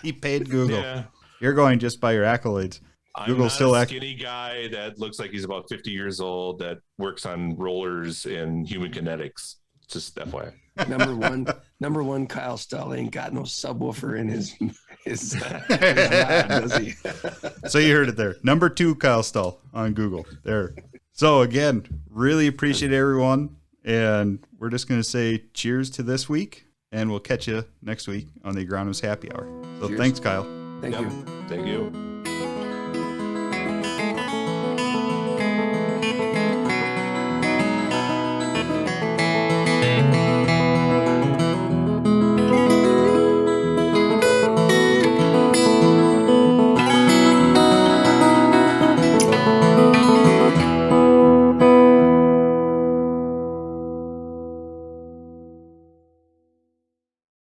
Speaker 1: He paid Google.
Speaker 3: Yeah.
Speaker 1: You're going just by your accolades.
Speaker 3: Google's still a skinny guy that looks like he's about 50 years old that works on rollers and human kinetics. Just FYI.
Speaker 2: Number one, Kyle Stull ain't got no subwoofer in his does he?
Speaker 1: So you heard it there. Number 2, Kyle Stull on Google. There. So again, really appreciate everyone, and we're just going to say cheers to this week, and we'll catch you next week on the Agronomist Happy Hour. So cheers. Thanks, Kyle.
Speaker 2: Thank you.
Speaker 3: Thank you.